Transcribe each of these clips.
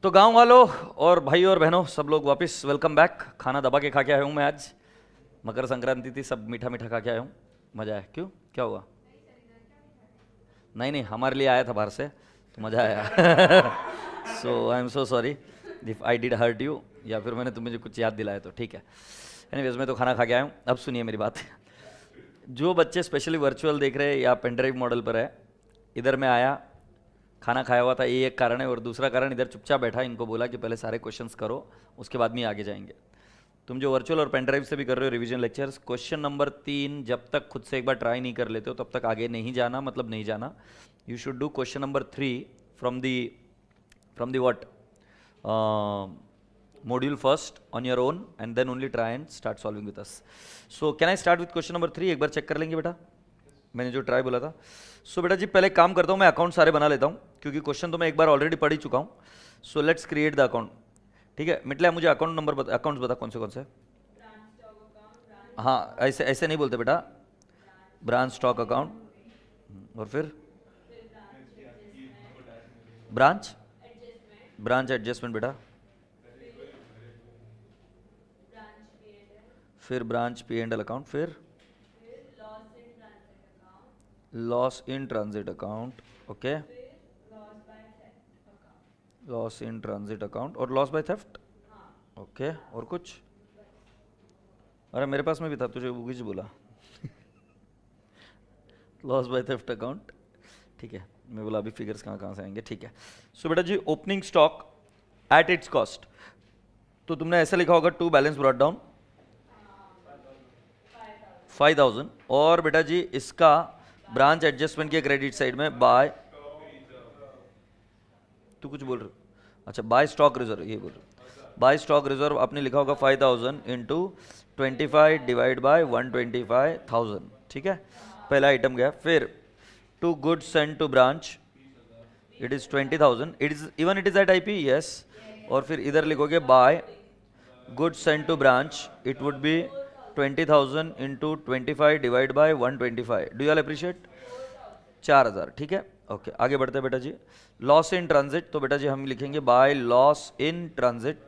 तो गांव वालों और भाई और बहनों सब लोग वापस वेलकम बैक। खाना दबा के खा के आया हूँ मैं आज। मकर संक्रांति थी, सब मीठा मीठा खा के आया हूँ। मज़ा आया। क्यों, क्या हुआ? नहीं नहीं, हमारे लिए आया था बाहर से, तो मज़ा आया। So I am so sorry if I did hurt you, या फिर मैंने तुम्हें कुछ याद दिलाया तो ठीक है। एनीवेज मैं तो खाना खा के आया हूँ। अब सुनिए मेरी बात। जो बच्चे स्पेशली वर्चुअल देख रहे हैं या पेनड्राइव मॉडल पर है, इधर मैं आया, खाना खाया हुआ था, ये एक कारण है। और दूसरा कारण, इधर चुपचाप बैठा, इनको बोला कि पहले सारे क्वेश्चंस करो, उसके बाद में आगे जाएंगे। तुम जो वर्चुअल और पेनड्राइव से भी कर रहे हो रिवीजन लेक्चर्स, क्वेश्चन नंबर 3 जब तक खुद से एक बार ट्राई नहीं कर लेते हो तब तक आगे नहीं जाना, मतलब नहीं जाना। You should do question number 3 from the what module first on your own, and then only try and start solving with us. So can I start with question number 3? एक बार चेक कर लेंगे बेटा, मैंने जो ट्राई बोला था। सो बेटा जी, पहले काम करता हूँ, मैं अकाउंट सारे बना लेता हूँ, क्योंकि क्वेश्चन तो मैं एक बार ऑलरेडी पढ़ ही चुका हूँ। So let's create the account. ठीक है मिटले, मुझे अकाउंट नंबर बता, अकाउंट्स बता कौन से। हाँ, ऐसे ऐसे नहीं बोलते बेटा, ब्रांच स्टॉक अकाउंट, और फिर ब्रांच एडजस्टमेंट बेटा, फिर branch P and L account, फिर loss in transit account. Okay, loss in transit account और लॉस बाय थेफ्ट। ओके, और कुछ? अरे मेरे पास में भी था, तुझे वो कुछ बोला। लॉस बाय थेफ्ट अकाउंट, ठीक है। मैं बोला अभी फिगर्स कहाँ कहाँ से आएंगे, ठीक है। सो बेटा जी, opening stock at its cost, तो तुमने ऐसा लिखा होगा, टू बैलेंस ब्रॉट डाउन 5000। और बेटा जी इसका ब्रांच एडजस्टमेंट के क्रेडिट साइड में बाय, तू कुछ बोल रहे हो? अच्छा, बाय स्टॉक रिजर्व, ये बोल रहे हो। बाय स्टॉक रिजर्व आपने लिखा होगा 5000 इंटू 25 डिवाइड बाय 125,000। ठीक है, पहला आइटम गया। फिर to goods send to branch, it is 20,000, it is at IP, yes. और फिर इधर लिखोगे by goods send to branch, it would be 20,000 into 25 divide by 125। Do you all appreciate? 4000। ठीक है, ओके आगे बढ़ते हैं बेटा जी। लॉस इन ट्रांजिट, तो बेटा जी हम लिखेंगे बाय लॉस इन ट्रांजिट।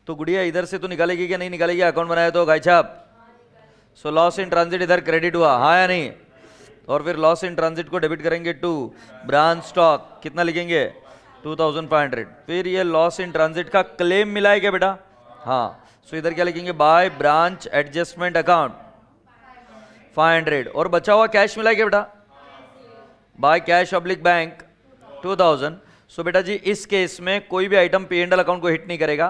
तो गुड़िया इधर से तो निकालेगी क्या नहीं निकालेगी? अकाउंट बनाया तो गाय छाप। सो लॉस इन ट्रांजिट इधर क्रेडिट हुआ, हाँ या नहीं? और फिर लॉस इन ट्रांजिट को डेबिट करेंगे टू ब्रांच स्टॉक, कितना लिखेंगे? 2500। फिर ये लॉस इन ट्रांजिट का क्लेम मिला है क्या बेटा? हाँ, सो इधर क्या लिखेंगे? Bye branch adjustment account 500। और बचा हुआ कैश मिला है क्या बेटा? By cash oblique bank 2000। सो बेटा जी इस केस में कोई भी item P and L account को हिट नहीं करेगा,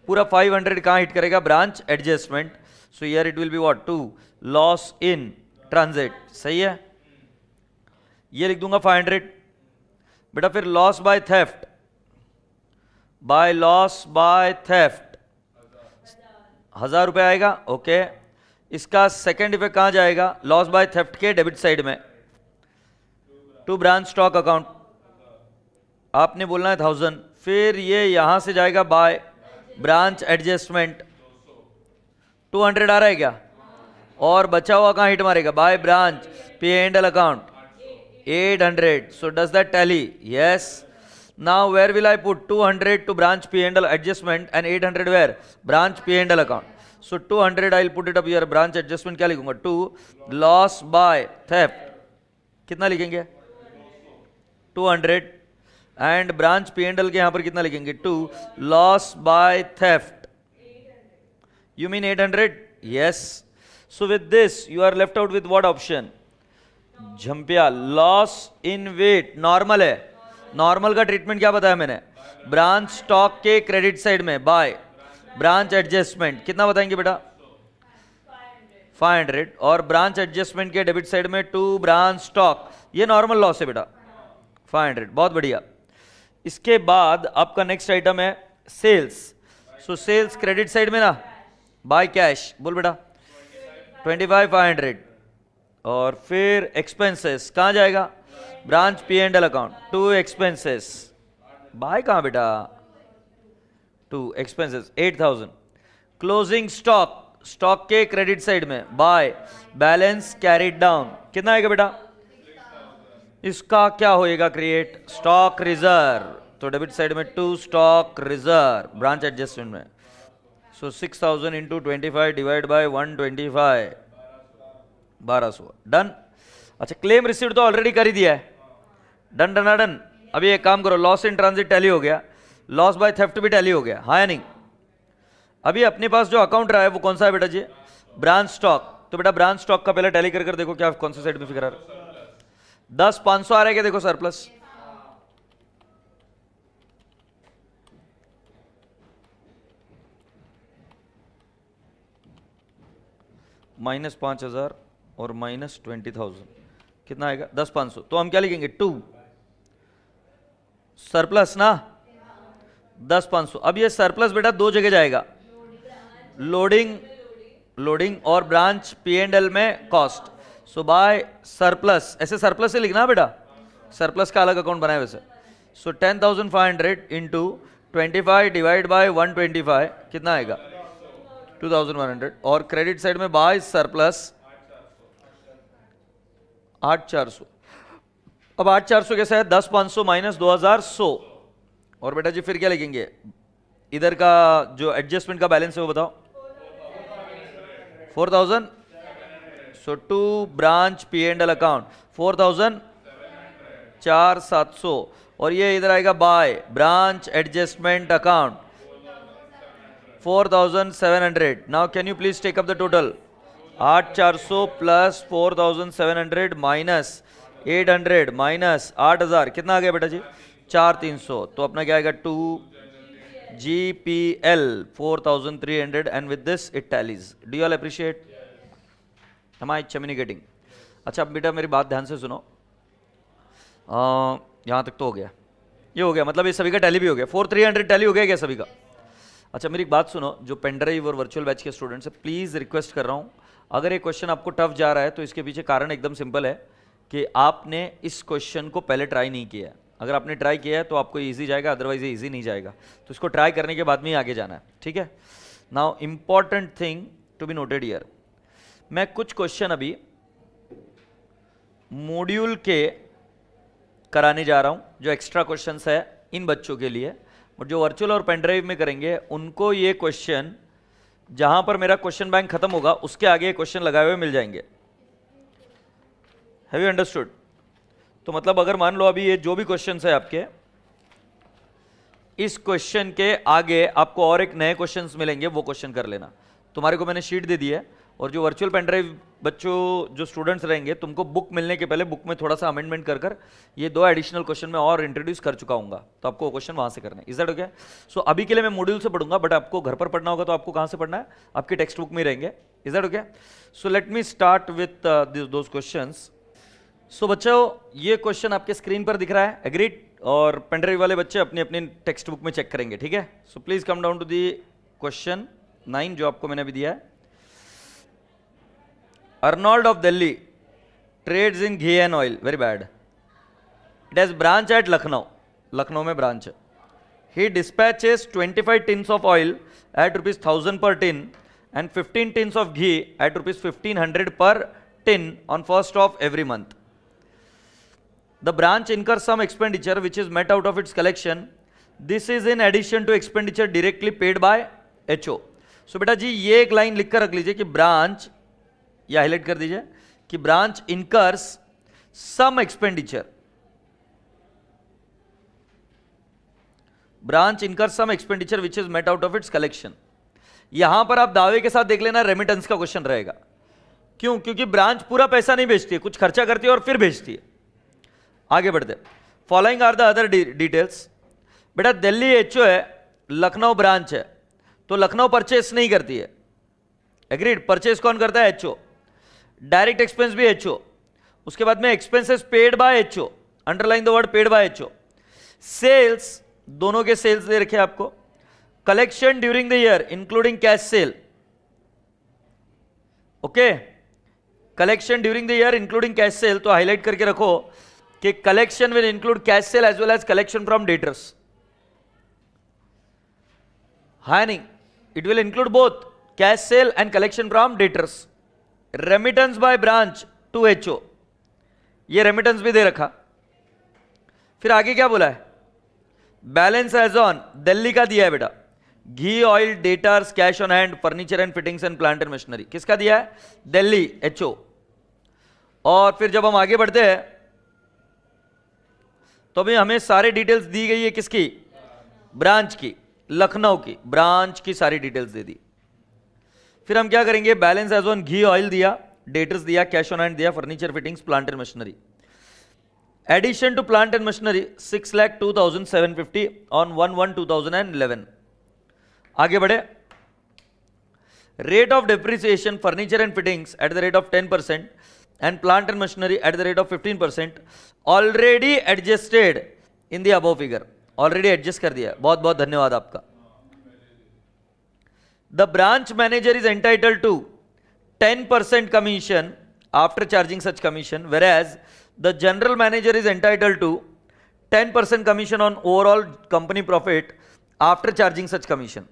पूरा 500 कहाँ हिट करेगा? Branch adjustment. So here it will be what? To loss in transit. सही है, ये लिख दूंगा 500 बेटा। फिर loss by theft, by loss by theft 1000 रुपए आएगा। ओके, इसका सेकेंड इफेक्ट कहां जाएगा? लॉस बाय थेफ्ट के डेबिट साइड में, टू ब्रांच स्टॉक अकाउंट, आपने बोलना है 1000। फिर ये यहां से जाएगा बाय ब्रांच एडजस्टमेंट, 200 आ रहा है क्या? और बचा हुआ कहां हिट मारेगा? By branch P and L account 800। So does that tally? Yes. Now where will I put? 200 to branch P and L adjustment and 800 where? Branch P and L account. So 200 I will put it up here. Branch adjustment क्या लिखूंगा? To loss by theft, कितना लिखेंगे? 200। And branch P and L के यहां पर कितना लिखेंगे? To loss by theft, you mean 800? Yes. So with this you are left out with what option? झंपिया, लॉस इन वेट नॉर्मल है। नॉर्मल का ट्रीटमेंट क्या बताया मैंने? ब्रांच स्टॉक के क्रेडिट साइड में बाय ब्रांच एडजस्टमेंट, कितना बताएंगे बेटा? 500। और ब्रांच एडजस्टमेंट के डेबिट साइड में टू ब्रांच स्टॉक, ये नॉर्मल लॉस है बेटा, 500। बहुत बढ़िया। इसके बाद आपका नेक्स्ट आइटम है sales. So sales credit side में ना, बाय कैश, बोल बेटा 25,500। और फिर एक्सपेंसेस कहां जाएगा? Branch P and L account, to expenses, by कहां बेटा? To expenses 8000। Closing stock, stock के क्रेडिट साइड में बाय बैलेंस कैरिड डाउन, कितना आएगा बेटा? इसका क्या होएगा? Create stock reserve. तो डेबिट साइड में to stock reserve branch adjustment में, so 6000 into 25 divide by 125, 1200 done. अच्छा क्लेम रिसीव्ड तो ऑलरेडी कर ही दिया है, डन डन डन। अभी एक काम करो, लॉस इन ट्रांजिट टैली हो गया, लॉस बाय थेफ्ट भी टैली हो गया, हाँ या नहीं। अभी अपने पास जो अकाउंट रहा है वो कौन सा है बेटा जी, ब्रांच स्टॉक। तो बेटा ब्रांच स्टॉक का पहले टैली कर देखो क्या कौन सी साइड में फिगर आ रहा है, 10,500 आ रहा है क्या, देखो सरप्लस, -5,000 और -20,000 कितना आएगा, 10,500। तो हम क्या लिखेंगे, 2 सरप्लस ना 10,500। अब ये सरप्लस बेटा दो जगह जाएगा, लोडिंग और ब्रांच P&L में कॉस्ट। सो बाय सरप्लस, ऐसे सरप्लस से लिखना बेटा, सरप्लस का अलग अकाउंट बनाए वैसे। सो 10,500 इंटू 25 डिवाइड बाय 125 कितना आएगा, 2,100। और क्रेडिट साइड में बाय सरप्लस 8,400। अब 8,400 कैसा है, 10,500 माइनस 2,100। और बेटा जी फिर क्या लिखेंगे, इधर का जो एडजस्टमेंट का बैलेंस है वो बताओ, 4,000। So to branch P&L account 4,000, 4,700। और ये इधर आएगा by branch adjustment account 4,700। Now can you please take up the total, 8,400 plus 4,700 minus 800 minus 8,000 कितना आ गया बेटा जी, 4,300। तो अपना क्या आएगा, 2 GPL 4,300 and with this it tallies. Do you all appreciate, am I communicating. अच्छा अब बेटा मेरी बात ध्यान से सुनो, यहाँ तक तो हो गया, ये हो गया, मतलब ये सभी का टैली भी हो गया, 4,300 टैली हो गया क्या सभी का। अच्छा मेरी एक बात सुनो, जो पेनड्राइव और वर्चुअल बैच के स्टूडेंट्स हैं, प्लीज रिक्वेस्ट कर रहा हूँ, अगर ये क्वेश्चन आपको टफ जा रहा है तो इसके पीछे कारण एकदम सिंपल है कि आपने इस क्वेश्चन को पहले ट्राई नहीं किया है। अगर आपने ट्राई किया है तो आपको इजी जाएगा, अदरवाइज ये इजी नहीं जाएगा। तो इसको ट्राई करने के बाद में ही आगे जाना है, ठीक है। Now important thing to be noted here, मैं कुछ क्वेश्चन अभी मॉड्यूल के कराने जा रहा हूं, जो एक्स्ट्रा क्वेश्चंस है इन बच्चों के लिए, और जो वर्चुअल और पेनड्राइव में करेंगे उनको ये क्वेश्चन जहां पर मेरा क्वेश्चन बैंक खत्म होगा उसके आगे क्वेश्चन लगाए हुए मिल जाएंगे। Have you understood. तो मतलब अगर मान लो अभी ये जो भी क्वेश्चंस है आपके, इस क्वेश्चन के आगे आपको और एक नए क्वेश्चंस मिलेंगे, वो क्वेश्चन कर लेना। तुम्हारे को मैंने शीट दे दी है, और जो वर्चुअल पेनड्राइव बच्चों जो स्टूडेंट्स रहेंगे, तुमको बुक मिलने के पहले बुक में थोड़ा सा अमेंडमेंट कर कर ये 2 एडिशनल क्वेश्चन मैं और इंट्रोड्यूस कर चुका हूँ, तो आपको वो क्वेश्चन वहां से करना है। Is that okay. सो अभी के लिए मैं मॉड्यूल से पढ़ूंगा, बट आपको घर पर पढ़ना होगा तो आपको कहां से पढ़ना है, आपकी टेक्स्ट बुक में रहेंगे। Is that okay. So let me start with those questions. So बच्चों ये क्वेश्चन आपके स्क्रीन पर दिख रहा है, एग्रीड, और पेनड्राइव वाले बच्चे अपनी अपनी टेक्स्ट बुक में चेक करेंगे, ठीक है। So please come down to the question 9 जो आपको मैंने अभी दिया है। Arnold of Delhi trades in ghee and oil. Very bad. It has branch at Lucknow. Lucknow में branch है. He dispatches 25 tins of oil at rupees 1,000 per tin and 15 tins of ghee at rupees 1,500 per tin on 1st of every month. The branch incurs some expenditure which is met out of its collection. This is in addition to expenditure directly paid by HO. So बेटा जी ये एक line लिख कर रख लीजिए कि branch, या हाईलाइट कर दीजिए कि branch incurs some expenditure, branch incurs some expenditure which is met out of its collection. यहां पर आप दावे के साथ देख लेना रेमिटेंस का क्वेश्चन रहेगा। क्यों? क्योंकि ब्रांच पूरा पैसा नहीं भेजती है, कुछ खर्चा करती है और फिर भेजती है। आगे बढ़ते, following are the other details. बेटा दिल्ली एचओ है, लखनऊ ब्रांच है, तो लखनऊ परचेस नहीं करती है, एग्रीड। परचेस कौन करता है? एचओ। डायरेक्ट एक्सपेंस भी एचओ। उसके बाद में expenses paid by HO, underline the word paid by HO. Sales, दोनों के सेल्स दे रखे आपको। Collection during the year including cash sale, okay. Collection during the year including cash sale, तो हाईलाइट करके रखो कि collection will include cash sale as well as collection from debtors. हाँ नहीं, it will include both cash sale and collection from debtors. Remittance by branch to HO, ये remittance भी दे रखा। फिर आगे क्या बोला है? बैलेंस एज ऑन दिल्ली का दिया है बेटा, ghee, oil, debtors, cash on hand, furniture and fittings and plant and machinery, किसका दिया है? दिल्ली, एचओ। और फिर जब हम आगे बढ़ते हैं तो भी हमें सारी डिटेल्स दी गई है, किसकी? ब्रांच की, लखनऊ की ब्रांच की सारी डिटेल्स दे दी। फिर हम क्या करेंगे? Balance as on ghee, oil दिया, डेटर्स दिया, कैश ऑन हैंड दिया, furniture, fittings, plant and machinery. Addition to plant and machinery 6,02,750 on 1/1/2011। आगे बढ़े। Rate of depreciation furniture and fittings at the rate of 10% and plant and machinery at the rate of 15% already adjusted in the above figure. Already adjust कर दिया, बहुत बहुत धन्यवाद आपका। The branch manager is entitled to 10% commission after charging such commission, whereas the general manager is entitled to 10% commission on overall company profit after charging such commission.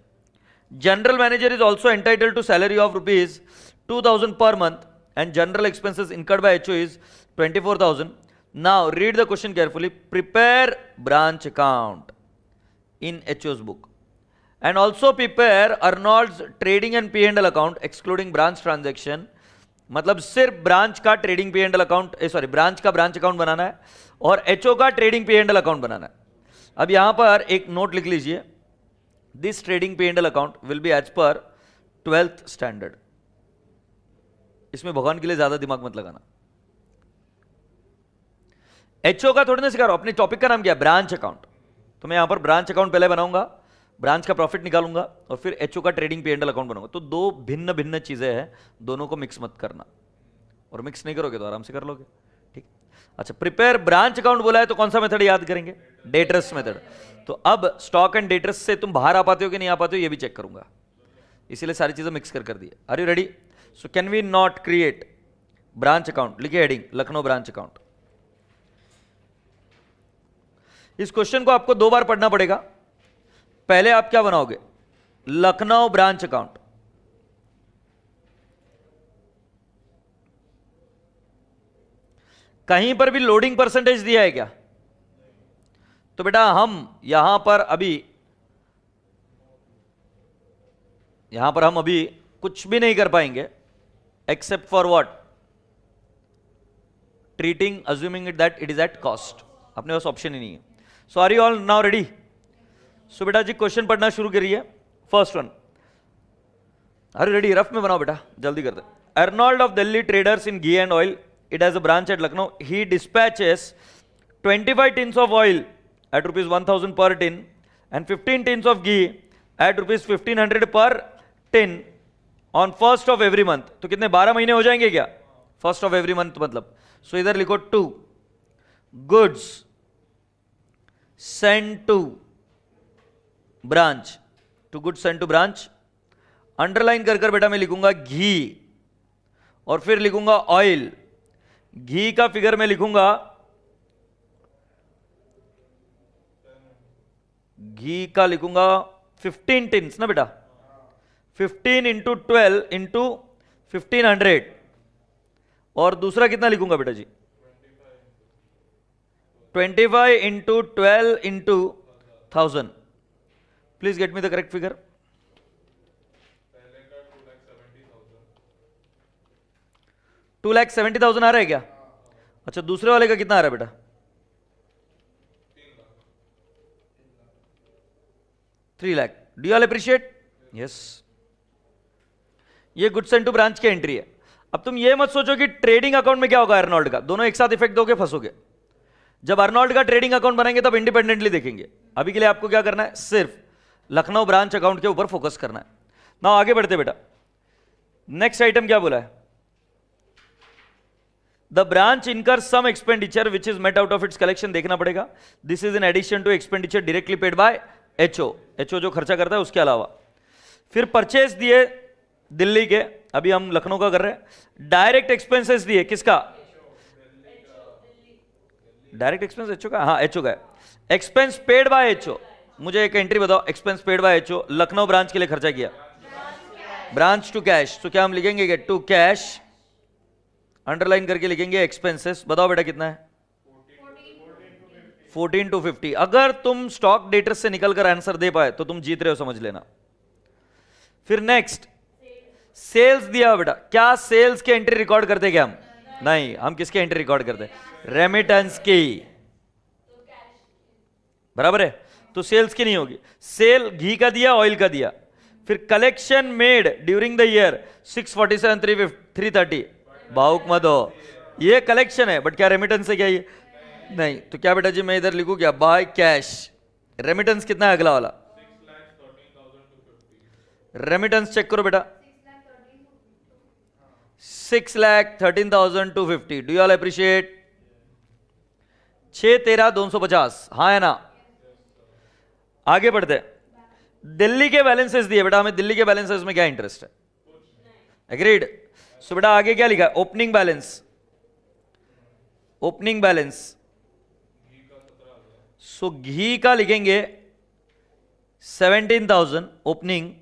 General manager is also entitled to salary of rupees 2,000 per month and general expenses incurred by HO is 24,000. Now read the question carefully. Prepare branch account in HO's book and also prepare Arnold's trading and P&L account excluding branch transaction. मतलब सिर्फ branch का trading P&L account, sorry branch का branch account बनाना है और HO का trading P&L account बनाना है। अब यहां पर एक नोट लिख लीजिए, this trading P&L account will be as per 12th standard. इसमें भगवान के लिए ज्यादा दिमाग मत लगाना। एचओ का थोड़ी ना सिखा रहा हूं, अपने टॉपिक का नाम क्या है? Branch account. तो मैं यहां पर ब्रांच अकाउंट पहले बनाऊंगा, ब्रांच का प्रॉफिट निकालूंगा और फिर एचओ का ट्रेडिंग P&L अकाउंट बनाऊंगा। तो दो भिन्न भिन्न चीजें हैं, दोनों को मिक्स मत करना, और मिक्स नहीं करोगे तो आराम से कर लोगे। ठीक, अच्छा प्रिपेयर ब्रांच अकाउंट बोला है तो कौन सा मेथड याद करेंगे? Debtors method. तो अब स्टॉक एंड डेटर्स से तुम बाहर आ पाते हो कि नहीं आ पाते हो ये भी चेक करूंगा, इसीलिए सारी चीजें मिक्स कर दी। Are you ready? So can we not create branch account? लिखिए हेडिंग लखनऊ ब्रांच अकाउंट। इस क्वेश्चन को आपको 2 बार पढ़ना पड़ेगा। पहले आप क्या बनाओगे? Lucknow branch account. कहीं पर भी लोडिंग परसेंटेज दिया है क्या? तो बेटा हम यहां पर अभी कुछ भी नहीं कर पाएंगे except for what? Treating, assuming it that it is at cost. अपने पास ऑप्शन ही नहीं है। So are you all now ready? So बेटा जी क्वेश्चन पढ़ना शुरू करिए। First one, are you ready? Rough में बनाओ बेटा, जल्दी कर दे। Arnold of Delhi traders in ghee and oil, it has a branch at Lucknow. He dispatches 25 tins of oil at rupees 1,000 per tin and 15 tins of ghee at rupees 1,500 per tin on 1st of every month. तो कितने 12 महीने हो जाएंगे क्या? 1st of every month मतलब। So इधर लिखो to goods sent to branch, to goods sent to branch। Underline कर कर बेटा मैं लिखूंगा घी और फिर लिखूंगा ऑयल। घी का फिगर में लिखूंगा, घी का लिखूंगा 15 टिन्स ना बेटा, 15 इंटू 12 इंटू 1500। और दूसरा कितना लिखूंगा बेटा जी? 25 into 12 into 1000। Please get me the correct figure. 2,70,000 आ रहा है क्या? अच्छा दूसरे वाले का कितना आ रहा है बेटा? 3 lakh. Do you all appreciate? Yes. ये गुड्स एंड टू ब्रांच की एंट्री है। अब तुम ये मत सोचो कि ट्रेडिंग अकाउंट में क्या होगा अर्नोल्ड का, दोनों एक साथ इफेक्ट दोगे फंसोगे। जब अर्नोल्ड का ट्रेडिंग अकाउंट बनाएंगे तब इंडिपेंडेंटली देखेंगे। अभी के लिए आपको क्या करना है? सिर्फ लखनऊ ब्रांच अकाउंट के ऊपर फोकस करना है। ना आगे बढ़ते बेटा, नेक्स्ट आइटम क्या बोला है? The branch incurs some expenditure which is met out of its collection। देखना पड़ेगा। This is in addition to expenditure directly paid by HO। HO जो खर्चा करता है उसके अलावा। फिर परचेज दिए दिल्ली के, अभी हम लखनऊ का कर रहे हैं। डायरेक्ट एक्सपेंसेस दिए किसका? डायरेक्ट एक्सपेंस HO का? हाँ HO का है। Expense paid by HO। मुझे एक एंट्री बताओ, expense paid by HO Lucknow branch के लिए खर्चा किया, ब्रांच टू कैश। तो क्या हम लिखेंगे? टू कैश, अंडरलाइन करके लिखेंगे एक्सपेंसेस। बताओ बेटा कितना है? 14,250। अगर तुम स्टॉक डेटर्स से निकलकर आंसर दे पाए तो तुम जीत रहे हो, समझ लेना। फिर नेक्स्ट सेल्स दिया बेटा, क्या सेल्स के एंट्री रिकॉर्ड करते क्या हम? नहीं, हम किसके एंट्री रिकॉर्ड करते? रेमिटेंस की, बराबर है। तो सेल्स की नहीं होगी। सेल घी का दिया, ऑयल का दिया। फिर collection made during the year 647 330, भावुक मत हो, ये कलेक्शन है, बट क्या रेमिटेंस है क्या ये? नहीं। तो क्या बेटा जी मैं इधर लिखूं क्या? By cash. रेमिटेंस कितना है अगला वाला? रेमिटेंस चेक करो बेटा, 6,13,250। Do you all appreciate? 6,13,250, हाँ है ना? आगे बढ़ते। दिल्ली के बैलेंसेस दिए बेटा, हमें दिल्ली के बैलेंसेस में क्या इंटरेस्ट है? एग्रीड। सो बेटा आगे क्या लिखा है? Opening balance. ओपनिंग बैलेंस, सो घी का लिखेंगे 17,000 ओपनिंग,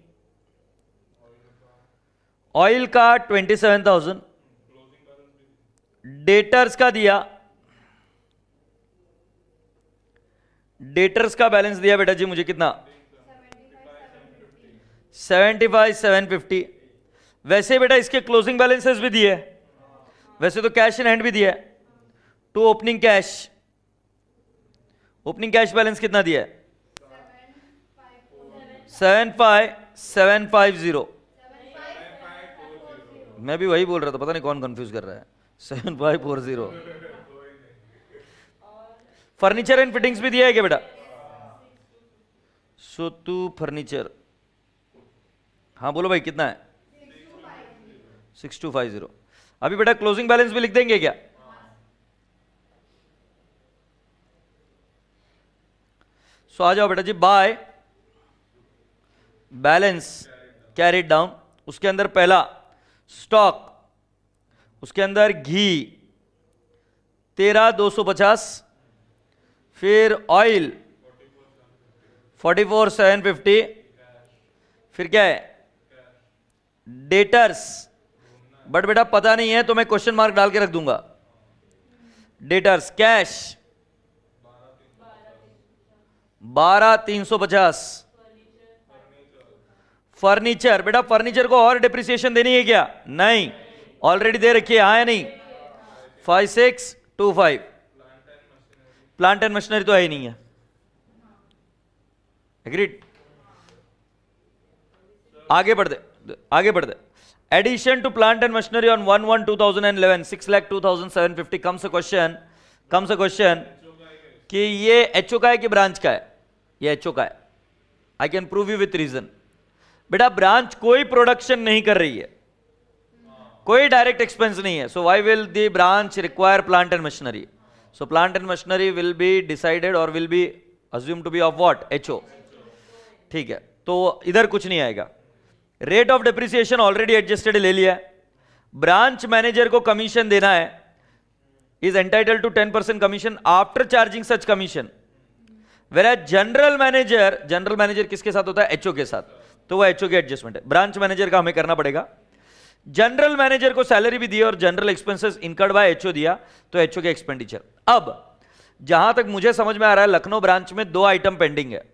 ऑयल का 27,000, डेटर्स का दिया, डेटर्स का बैलेंस दिया बेटा जी मुझे कितना? 75,750। वैसे बेटा इसके क्लोजिंग बैलेंसेस भी दिए, वैसे तो कैश इन हैंड भी दिया है। To opening cash, opening cash balance कितना दिया है? 75,750। मैं भी वही बोल रहा था, पता नहीं कौन कंफ्यूज कर रहा है। 7540। फर्नीचर एंड फिटिंग्स भी दिया है क्या बेटा? सो टू फर्नीचर, हाँ बोलो भाई कितना है? 6250। अभी बेटा क्लोजिंग बैलेंस भी लिख देंगे क्या? सो आ जाओ बेटा जी, बाय बैलेंस कैरिड डाउन, उसके अंदर पहला स्टॉक, उसके अंदर घी 13,250, फिर ऑयल 44,750, फिर क्या है? डेटर्स, बट बेटा पता नहीं है तो मैं क्वेश्चन मार्क डाल के रख दूंगा। डेटर्स कैश 12,350, फर्नीचर, बेटा फर्नीचर को और डिप्रिसिएशन देनी है क्या? नहीं, ऑलरेडी दे रखी है, हाँ या नहीं? 5625। प्लांट एंड मशीनरी तो है ही नहीं है, एग्रीड। आगे बढ़ते। Addition to plant and machinery on 1/1/2011 6,02,750। कम से क्वेश्चन कि ये एचओ का है कि ब्रांच का है? ये एचओ का है। I can prove you with reason. बेटा ब्रांच कोई प्रोडक्शन नहीं कर रही है, कोई डायरेक्ट एक्सपेंस नहीं है, so why will the branch require plant and machinery? So plant and machinery will be decided और will be assume to be of what? HO. ठीक है, तो इधर कुछ नहीं आएगा। Rate of depreciation already adjusted ले लिया है। ब्रांच मैनेजर को कमीशन देना है, is entitled to 10% commission after charging such commission. Where general manager किसके साथ होता है? एचओ के साथ, तो वह एचओ की एडजस्टमेंट है। ब्रांच मैनेजर का हमें करना पड़ेगा। जनरल मैनेजर को सैलरी भी दी और general expenses incurred by HO दिया, तो एचओ के एक्सपेंडिचर। अब जहां तक मुझे समझ में आ रहा है, लखनऊ ब्रांच में 2 आइटम पेंडिंग है,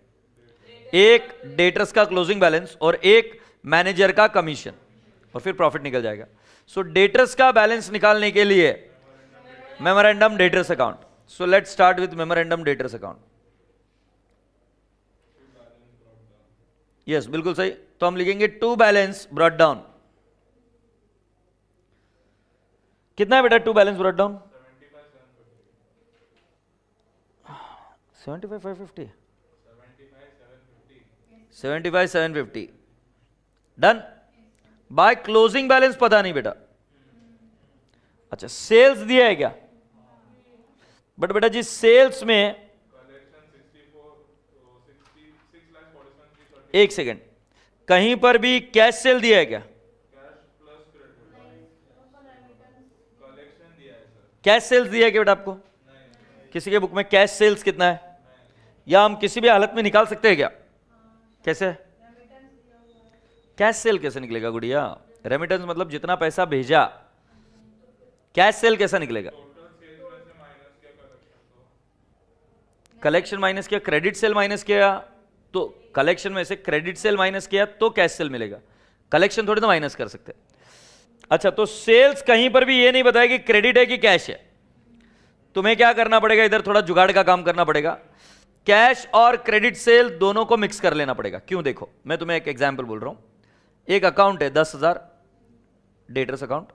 एक डेटर्स का क्लोजिंग बैलेंस और एक मैनेजर का कमीशन, और फिर प्रॉफिट निकल जाएगा। सो डेटर्स का बैलेंस निकालने के लिए memorandum debtors account. So let's start with memorandum debtors account. Yes बिल्कुल सही। तो हम लिखेंगे टू बैलेंस ब्रॉट डाउन। कितना है बेटा to balance brought down? 75,550, 75,750। Done. By closing balance पता नहीं बेटा। अच्छा सेल्स दिया है क्या? बट बेटा जी सेल्स में, एक सेकेंड, कहीं पर भी कैश सेल दिया है क्या? कैश सेल्स दिया है क्या बेटा आपको? किसी के बुक में कैश सेल्स कितना है? या हम किसी भी हालत में निकाल सकते हैं क्या? कैसे? कैश सेल कैसे निकलेगा गुड़िया? रेमिटेंस मतलब जितना पैसा भेजा, कैश सेल कैसा निकलेगा? कलेक्शन माइनस किया, क्रेडिट सेल माइनस किया, तो कलेक्शन में से क्रेडिट सेल माइनस किया तो कैश सेल मिलेगा, कलेक्शन थोड़ी ना माइनस कर सकते। अच्छा, तो सेल्स कहीं पर भी ये नहीं बताया कि क्रेडिट है कि कैश है। तुम्हें क्या करना पड़ेगा, इधर थोड़ा जुगाड़ का काम करना पड़ेगा। कैश और क्रेडिट सेल दोनों को मिक्स कर लेना पड़ेगा। क्यों? देखो, मैं तुम्हें एक एग्जांपल बोल रहा हूं। एक अकाउंट है 10,000 डेटर्स अकाउंट,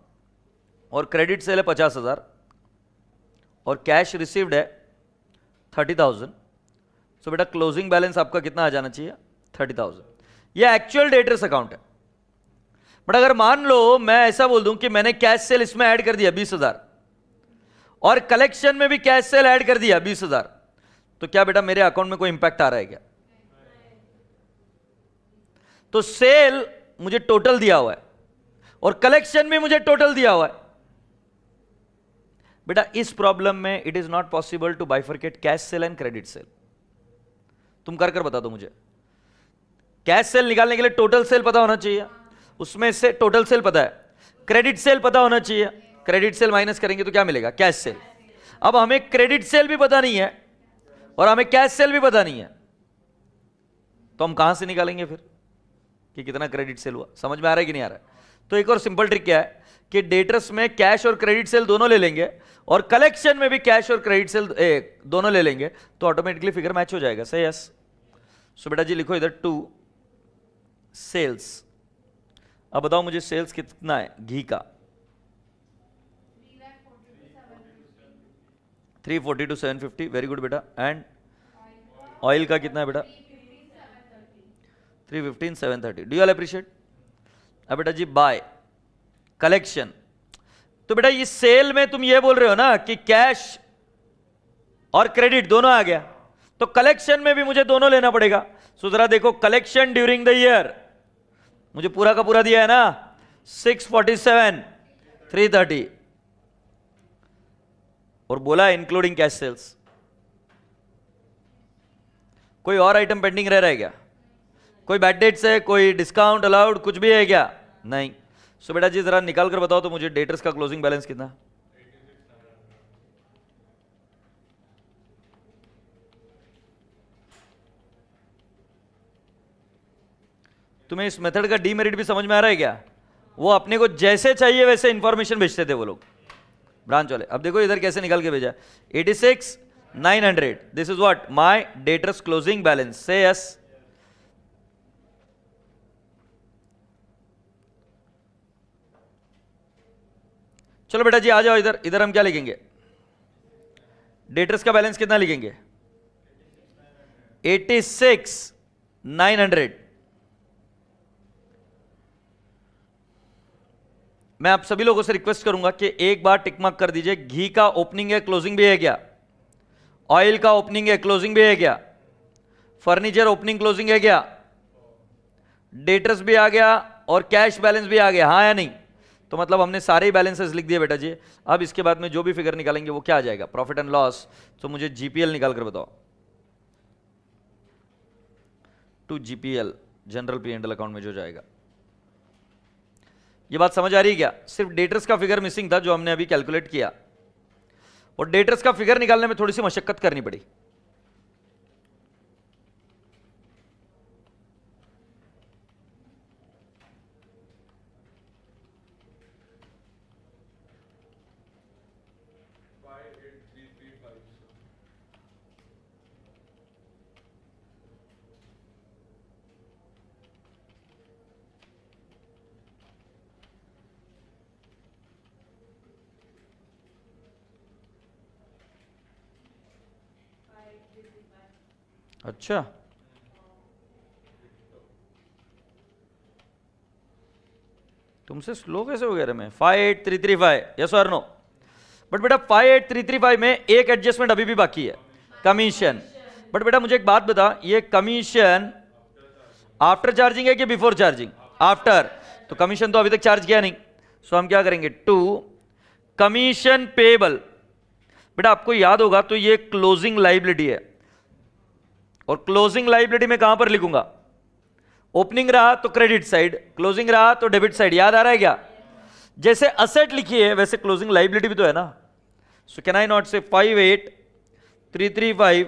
और क्रेडिट सेल है 50,000, और कैश रिसीव्ड है 30,000। सो बेटा क्लोजिंग बैलेंस आपका कितना आ जाना चाहिए? 30,000। यह एक्चुअल डेटर्स अकाउंट है। बट अगर मान लो मैं ऐसा बोल दूं कि मैंने कैश सेल इसमें ऐड कर दिया 20,000, और कलेक्शन में भी कैश सेल ऐड कर दिया 20,000, तो क्या बेटा मेरे अकाउंट में कोई इंपैक्ट आ रहा है क्या? तो सेल मुझे टोटल दिया हुआ है और कलेक्शन भी मुझे टोटल दिया हुआ है। बेटा इस प्रॉब्लम में it is not possible to bifurcate cash sale and credit sale. तुम कर बता दो मुझे। कैश सेल निकालने के लिए टोटल सेल पता होना चाहिए, उसमें से टोटल सेल पता है, क्रेडिट सेल पता होना चाहिए, क्रेडिट सेल माइनस करेंगे तो क्या मिलेगा? Cash cell. अब हमें क्रेडिट सेल भी पता नहीं है और हमें कैश सेल भी पता नहीं है, तो हम कहां से निकालेंगे फिर कि कितना क्रेडिट सेल हुआ? समझ में आ रहा है कि नहीं आ रहा है? तो एक और सिंपल ट्रिक क्या है कि डेटर्स में कैश और क्रेडिट सेल दोनों ले लेंगे और कलेक्शन में भी कैश और क्रेडिट सेल दोनों ले लेंगे, तो ऑटोमेटिकली फिगर मैच हो जाएगा। सही? यस। सो बेटा जी लिखो इधर 2 सेल्स। अब बताओ मुझे सेल्स कितना है घी का? 340 to 750। वेरी गुड बेटा। एंड ऑयल का कितना है बेटा? 315 730। Do you all appreciate? अब बेटा जी बाय कलेक्शन। तो बेटा ये सेल में तुम ये बोल रहे हो ना कि कैश और क्रेडिट दोनों आ गया, तो कलेक्शन में भी मुझे दोनों लेना पड़ेगा। सो जरा देखो, कलेक्शन ड्यूरिंग द ईयर मुझे पूरा का पूरा दिया है ना, 647 330, और बोला इंक्लूडिंग कैश सेल्स। कोई और आइटम पेंडिंग रह रहा है क्या? कोई बैड डेट्स है, कोई डिस्काउंट अलाउड, कुछ भी है क्या? नहीं। सो बेटा जी जरा निकाल कर बताओ तो मुझे डेटर्स का क्लोजिंग बैलेंस कितना? तुम्हें इस मेथड का डीमेरिट भी समझ में आ रहा है क्या? वो अपने को जैसे चाहिए वैसे इंफॉर्मेशन भेजते थे वो लोग, ब्रांच वाले। अब देखो इधर कैसे निकाल के भेजा, 86,900। This is what my debtors closing balance. से यस। चलो बेटा जी आ जाओ इधर। इधर हम क्या लिखेंगे? डेटर्स का बैलेंस कितना लिखेंगे? 86,900। मैं आप सभी लोगों से रिक्वेस्ट करूंगा कि एक बार टिक मार्क कर दीजिए, घी का ओपनिंग है क्लोजिंग भी है क्या? ऑयल का ओपनिंग है क्लोजिंग भी है क्या? फर्नीचर ओपनिंग क्लोजिंग है क्या? डेटर्स भी आ गया और कैश बैलेंस भी आ गया, हाँ या नहीं? तो मतलब हमने सारे ही बैलेंसेस लिख दिए बेटा जी। अब इसके बाद में जो भी फिगर निकालेंगे वो क्या आ जाएगा? Profit and loss. तो मुझे जीपीएल निकाल कर बताओ। To GPL general P and L account में जो जाएगा। ये बात समझ आ रही है क्या? सिर्फ डेटर्स का फिगर मिसिंग था जो हमने अभी कैलकुलेट किया, और डेटर्स का फिगर निकालने में थोड़ी सी मशक्कत करनी पड़ी। अच्छा, तुमसे स्लो कैसे हो गया रे? मैं 58,335, यस और नो? बट बेटा 58,335 में एक एडजस्टमेंट अभी भी बाकी है, कमीशन। बट बेटा मुझे एक बात बता, ये कमीशन आफ्टर चार्जिंग है कि बिफोर चार्जिंग? आफ्टर। तो कमीशन तो अभी तक चार्ज किया नहीं, सो हम क्या करेंगे? To commission payable. बेटा आपको याद होगा तो ये क्लोजिंग लाइबिलिटी है, और क्लोजिंग लाइबिलिटी में कहां पर लिखूंगा? ओपनिंग रहा तो क्रेडिट साइड, क्लोजिंग रहा तो डेबिट साइड। याद आ रहा है क्या? जैसे असेट लिखी है वैसे क्लोजिंग लाइबिलिटी भी तो है ना। सो कैन आई नॉट से 58,335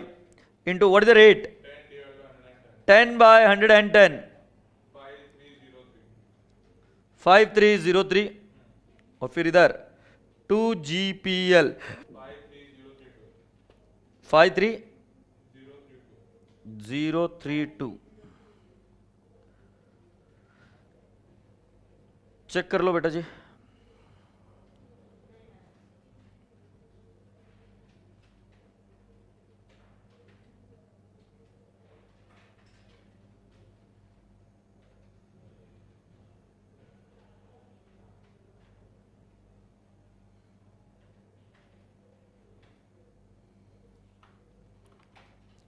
into what is the rate? 10 by 110. 5303 और फिर इधर 2GPL 53032 चेक कर लो बेटा जी.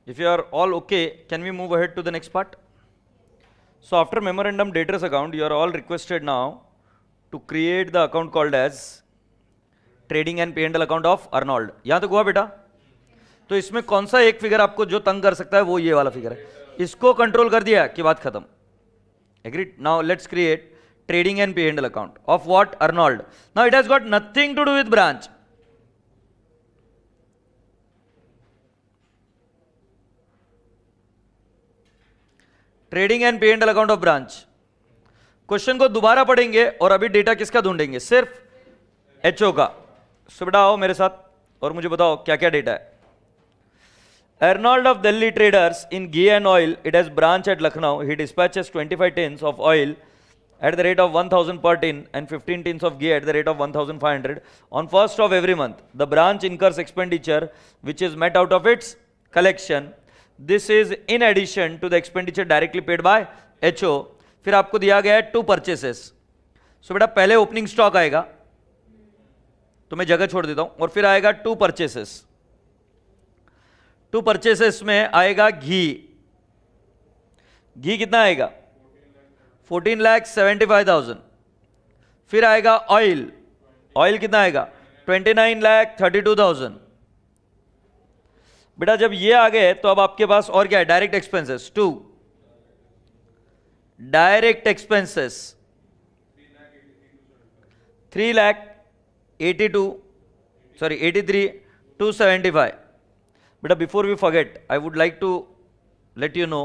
If you are all okay, can we move ahead to the next part? So after memorandum debtors account, you are all requested now to create the account called as trading and P&L account of Arnold. यहां तक हुआ बेटा? तो इसमें कौन सा एक figure आपको जो तंग कर सकता है वो ये वाला फिगर है. इसको कंट्रोल कर दिया कि बात खत्म. Agreed? Now let's create trading and P&L account of what? Arnold. Now it has got nothing to do with branch. Trading and P&L account of branch. Question को दोबारा पढ़ेंगे और अभी डेटा किसका ढूंढेंगे? सिर्फ एचओ का. सो बेटा आओ मेरे साथ और मुझे बताओ क्या क्या डेटा है. Arnold of Delhi traders in ghee and oil. It has branch at Lucknow. He dispatches 25 tins of oil at the rate of 1000 per tin and 15 tins of ghee at the rate of 1500 on 1st of every month. The branch incurs expenditure which is met out of its collection. This is in addition to the expenditure directly paid by HO. फिर आपको दिया गया है 2 purchases. सो बेटा पहले opening stock आएगा तो मैं जगह छोड़ देता हूं और फिर आएगा 2 purchases. 2 purchases में आएगा घी. घी कितना आएगा? 14,75,000. फिर आएगा ऑयल. ऑयल कितना आएगा? 29,32,000. बेटा जब ये आ गए तो अब आपके पास और क्या है? Direct expenses. 2 direct expenses 83,275. बेटा before we forget I would like to let you know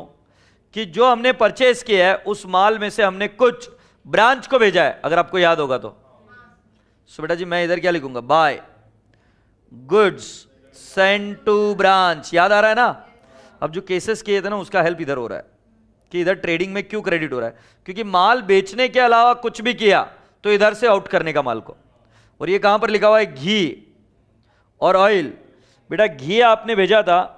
कि जो हमने परचेज किया है उस माल में से हमने कुछ ब्रांच को भेजा है, अगर आपको याद होगा तो. सो बेटा जी मैं इधर क्या लिखूंगा? By goods send to branch. याद आ रहा है ना? अब जो केसेस किए थे ना उसका हेल्प इधर हो रहा है कि इधर ट्रेडिंग में क्यों क्रेडिट हो रहा है, क्योंकि माल बेचने के अलावा कुछ भी किया तो इधर से आउट करने का माल को. और ये कहां पर लिखा हुआ है? घी और ऑयल. बेटा घी आपने भेजा था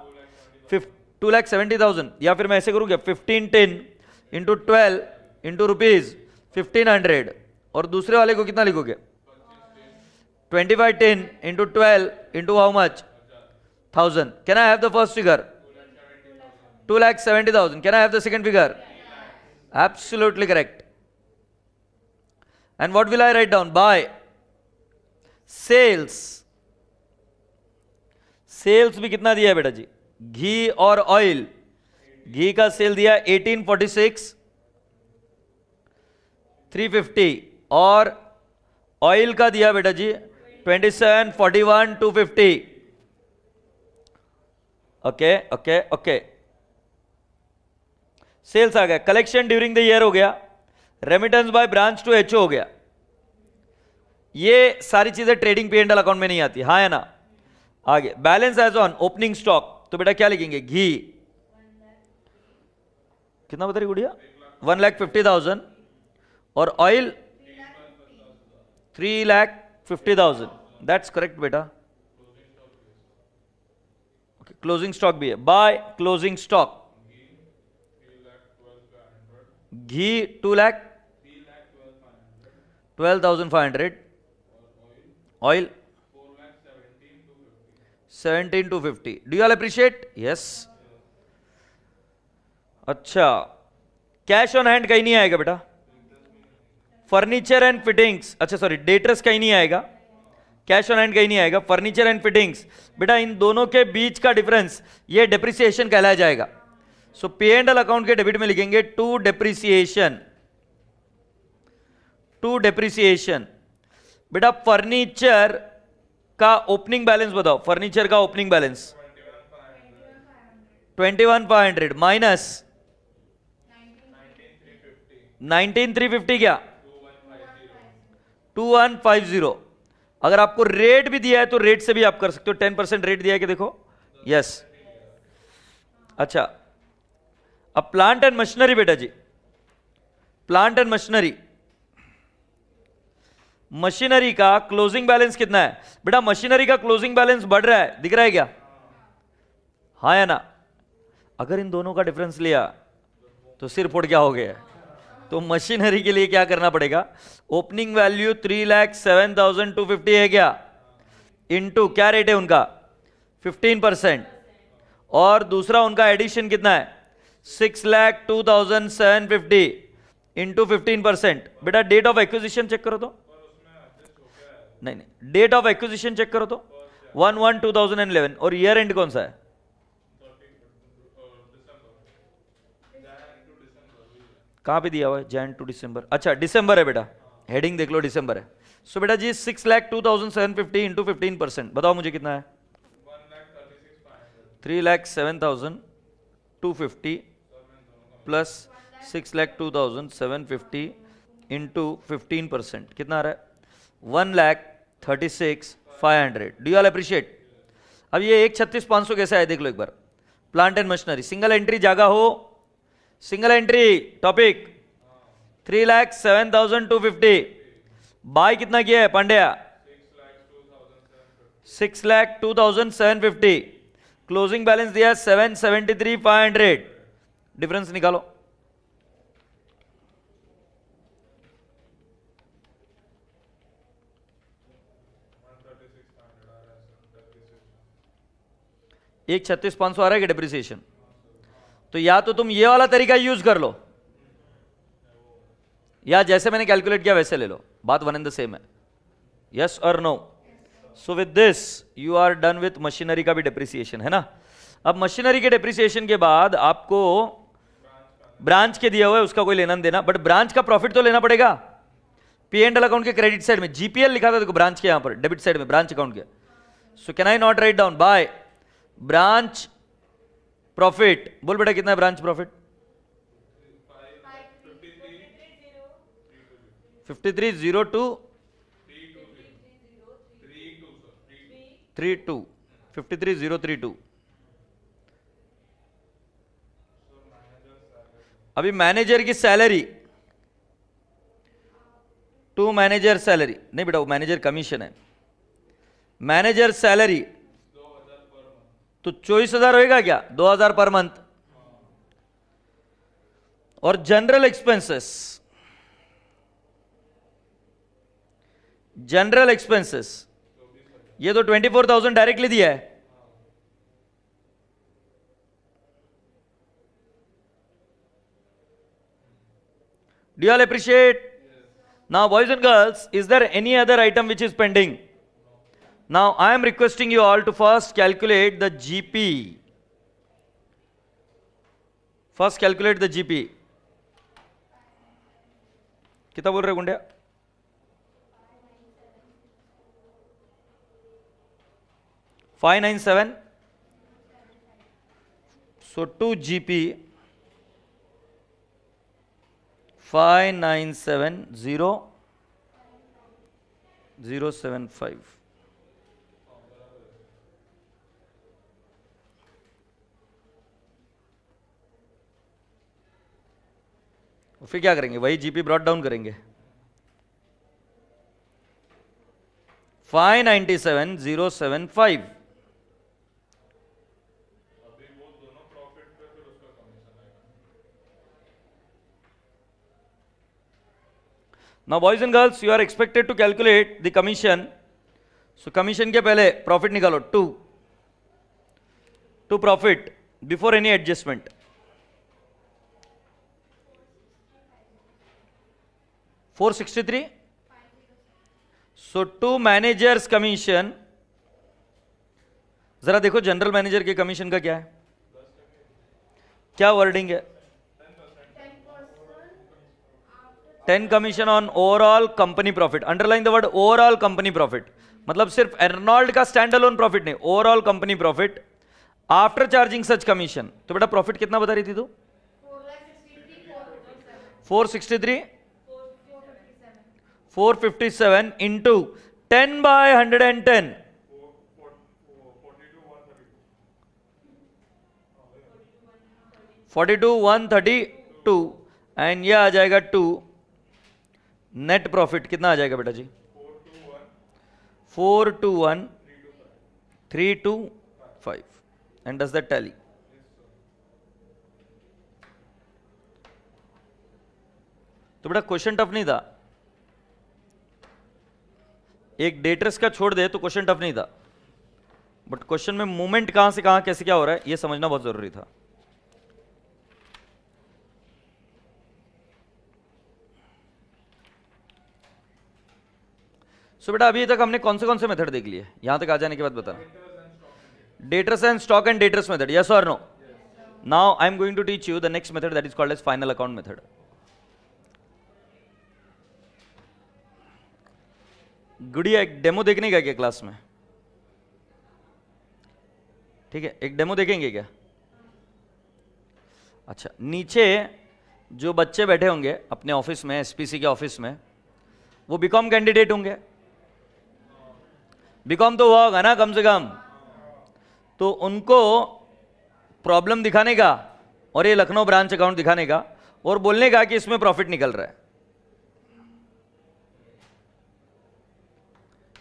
2,70,000 या फिर मैं ऐसे करूंगा 15 टिन इंटू 12 इंटू रुपीज 1500 और दूसरे वाले को कितना लिखोगे? 25 tin into 12 into how much? 1000. Can I have the first figure? 2,70,000. Can I have the second figure? Absolutely correct. And what will I write down? By sales. Sales भी कितना दिया है बेटा जी? घी और ऑयल. घी का सेल दिया 1846 350 और ऑयल का दिया बेटा जी 2741 250. Okay okay okay. सेल्स आ गया. कलेक्शन ड्यूरिंग द ईयर हो गया. Remittance by branch to HO हो गया. ये सारी चीजें ट्रेडिंग P&L अकाउंट में नहीं आती. हाँ है ना? आगे balance as on opening stock. तो बेटा क्या लिखेंगे? घी कितना बता रही गुड़िया? 1,50,000 और ऑयल 3,50,000. दैट्स करेक्ट बेटा. क्लोजिंग स्टॉक भी है. By closing stock ghee 2,12,500 oil 17,250. Do you all appreciate? Yes. अच्छा कैश ऑन हैंड कहीं नहीं आएगा बेटा. फर्नीचर एंड फिटिंग्स, अच्छा सॉरी डेटर्स कहीं नहीं आएगा. कैश ऑन हैंड कहीं नहीं आएगा. फर्नीचर एंड फिटिंग्स बेटा इन दोनों के बीच का डिफरेंस ये डेप्रिसिएशन कहलाया जाएगा. सो P&L अकाउंट के डेबिट में लिखेंगे टू डेप्रिसिएशन. To depreciation. बेटा फर्नीचर का ओपनिंग बैलेंस बताओ. फर्नीचर का ओपनिंग बैलेंस 21,500 माइनस 19,350 क्या 2150। अगर आपको रेट भी दिया है तो रेट से भी आप कर सकते हो। 10% रेट दिया है कि देखो, यस। अच्छा, अब प्लांट एंड मशीनरी बेटा जी, प्लांट एंड मशीनरी, मशीनरी का क्लोजिंग बैलेंस कितना है बेटा? मशीनरी का क्लोजिंग बैलेंस बढ़ रहा है, दिख रहा है क्या? हाँ या ना? अगर इन दोनों का डिफरेंस लिया तो सिर फोड़ क्या हो गया? तो मशीनरी के लिए क्या करना पड़ेगा? ओपनिंग वैल्यू 3,07,250 है क्या, इनटू क्या रेट है उनका 15%, और दूसरा उनका एडिशन कितना है 6,02,750 इंटू 15%। बेटा डेट ऑफ एक्विजिशन चेक करो तो, नहीं नहीं, डेट ऑफ एक्विजिशन चेक करो तो 1/1/2011, और ईयर एंड कौन सा है? कहां पे दिया हुआ है? जैन टू दिसंबर। अच्छा दिसंबर है बेटा, हेडिंग देख लो, दिसंबर है। सो बेटा जी 6,02,750 इंटू 15%, बताओ मुझे कितना है? 3,07,250 प्लस 6,02,750 इंटू 15%, कितना आ रहा है? 1,36,500। Do you all appreciate? अब ये 1,36,500 कैसा है देख लो एक बार। Plant and machinery, single entry जागा हो, सिंगल एंट्री टॉपिक 3,07,250, बाय कितना किया है पांड्या? 6,02,750, क्लोजिंग बैलेंस दिया 773,500, डिफरेंस निकालो। एक 36,500 आ रहा है कि डिप्रिसिएशन? तो या तो तुम ये वाला तरीका यूज कर लो, या जैसे मैंने कैलकुलेट किया वैसे ले लो, बात वन एंड द सेम है। यस और no? So with this you are done with machinery का भी डिप्रिसिएशन, है ना? अब मशीनरी के डिप्रिसिएशन के बाद आपको ब्रांच के दिया हुआ है उसका कोई लेना देना, बट ब्रांच का प्रॉफिट तो लेना पड़ेगा। पी एंड एल अकाउंट के क्रेडिट साइड में जीपीएल लिखा था देखो, ब्रांच के यहां पर डेबिट साइड में ब्रांच अकाउंट के। सो can I not write down by branch profit? बोल बेटा कितना है ब्रांच प्रॉफिट? 53,032 अभी मैनेजर की सैलरी टू मैनेजर सैलरी नहीं बेटा, वो मैनेजर कमीशन है। मैनेजर सैलरी तो 24,000 होएगा क्या? 2,000 पर मंथ। और जनरल एक्सपेंसेस, जनरल एक्सपेंसेस ये तो 24,000 डायरेक्टली दिया है। Do you all appreciate? Now boys and girls, is there any other item which is pending? Now I am requesting you all to first calculate the GP. First calculate the GP. कितना बोल रहे गुंडिया? 597. So 2 GP 597,075. फिर क्या करेंगे? वही GP brought down करेंगे। 597,075। Now boys and girls, you are expected to calculate the commission. So commission के पहले प्रॉफिट निकालो, to profit before any adjustment. $463. So to manager's commission, जरा देखो जनरल मैनेजर के कमीशन का क्या है, क्या वर्डिंग है? 10 commission on overall company profit. Underline the word overall company profit, मतलब सिर्फ एर्नॉल्ड का स्टैंड अलोन प्रॉफिट नहीं, overall company profit after charging such commission, तो बेटा प्रॉफिट कितना बता रही थी तू? 463 457 इंटू 10/110 42,132 एंड ये आ जाएगा 2। नेट प्रॉफिट कितना आ जाएगा बेटा जी? 421,325 एंड डज दैट टैली? तो बेटा क्वेश्चन टफ नहीं था, एक डेटर्स का छोड़ दे तो क्वेश्चन टफ नहीं था, बट क्वेश्चन में मूवमेंट कहां से कहां कैसे क्या हो रहा है ये समझना बहुत जरूरी था। सो बेटा अभी तक हमने कौन से मेथड देख लिए? यहां तक आ जाने के बाद बताना। Debtors and stock and debtors method, yes और no? Now I am going to teach you the next method that is called as final account method. गुड़िया एक डेमो देखने का क्या क्लास में? ठीक है, एक डेमो देखेंगे क्या? अच्छा, नीचे जो बच्चे बैठे होंगे अपने ऑफिस में, एसपीसी के ऑफिस में, वो बीकॉम कैंडिडेट होंगे। बीकॉम तो हुआ होगा ना कम से कम, तो उनको प्रॉब्लम दिखाने का और ये लखनऊ ब्रांच अकाउंट दिखाने का और बोलने का कि इसमें प्रॉफिट निकल रहा है।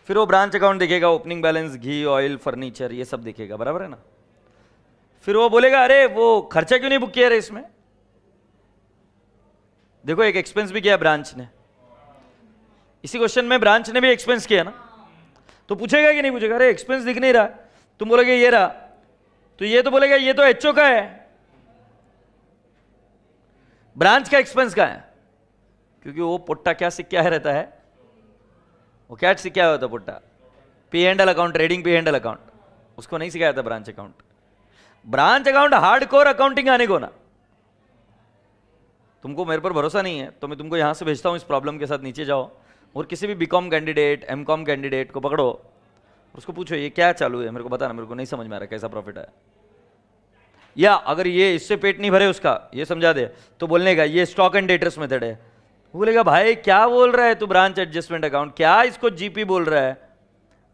फिर वो ब्रांच अकाउंट दिखेगा, ओपनिंग बैलेंस, घी, ऑयल, फर्नीचर, ये सब दिखेगा, बराबर है ना? फिर वो बोलेगा अरे वो खर्चा क्यों नहीं बुक किया रे इसमें? देखो एक एक्सपेंस भी किया ब्रांच ने, इसी क्वेश्चन में ब्रांच ने भी एक्सपेंस किया ना, तो पूछेगा कि नहीं पूछेगा? अरे एक्सपेंस दिख नहीं रहा, तुम बोलोगे ये रहा, तो ये तो बोलेगा ये तो एचओ का है, ब्रांच का एक्सपेंस का है, क्योंकि वो पुट्टा क्या सिक्का है रहता है, वो क्या सिक्का होता है पुट्टा? P and L account, trading P and L account, उसको नहीं सिखाया था branch account. Branch account hardcore accounting आने को ना, तुमको मेरे पर भरोसा नहीं है तो मैं तुमको यहां से भेजता हूं इस प्रॉब्लम के साथ, नीचे जाओ और किसी भी बीकॉम कैंडिडेट, एमकॉम कैंडिडेट को पकड़ो, उसको पूछो ये क्या चालू है, मेरे को बताना, मेरे को नहीं समझ में आ रहा कैसा प्रॉफिट है, या अगर ये इससे पेट नहीं भरे उसका ये समझा दे तो बोलने का ये स्टॉक एंड डेटर्स मेथड है। वो बोलेगा भाई क्या बोल रहा है तू, ब्रांच एडजस्टमेंट अकाउंट, क्या इसको जीपी बोल रहा है?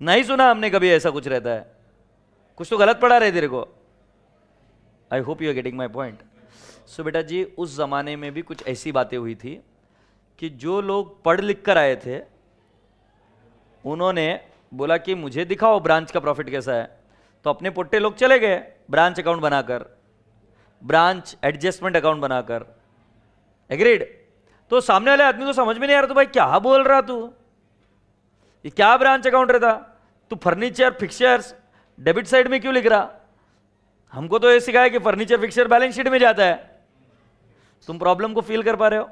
नहीं सुना हमने कभी ऐसा कुछ रहता है, कुछ तो गलत पढ़ा रहे तेरे को। I hope you are getting my point. So बेटा जी उस जमाने में भी कुछ ऐसी बातें हुई थी कि जो लोग पढ़ लिख कर आए थे उन्होंने बोला कि मुझे दिखाओ ब्रांच का प्रॉफिट कैसा है, तो अपने पुट्टे लोग चले गए ब्रांच अकाउंट बनाकर, ब्रांच एडजस्टमेंट अकाउंट बनाकर। एग्रीड? तो सामने वाले आदमी को समझ में नहीं आ रहा तो भाई क्या बोल रहा तू, ये क्या ब्रांच अकाउंट रहता, तू फर्नीचर फिक्सचर्स डेबिट साइड में क्यों लिख रहा? हमको तो ये सिखाया कि फर्नीचर फिक्सचर बैलेंस शीट में जाता है। तुम प्रॉब्लम को फील कर पा रहे हो?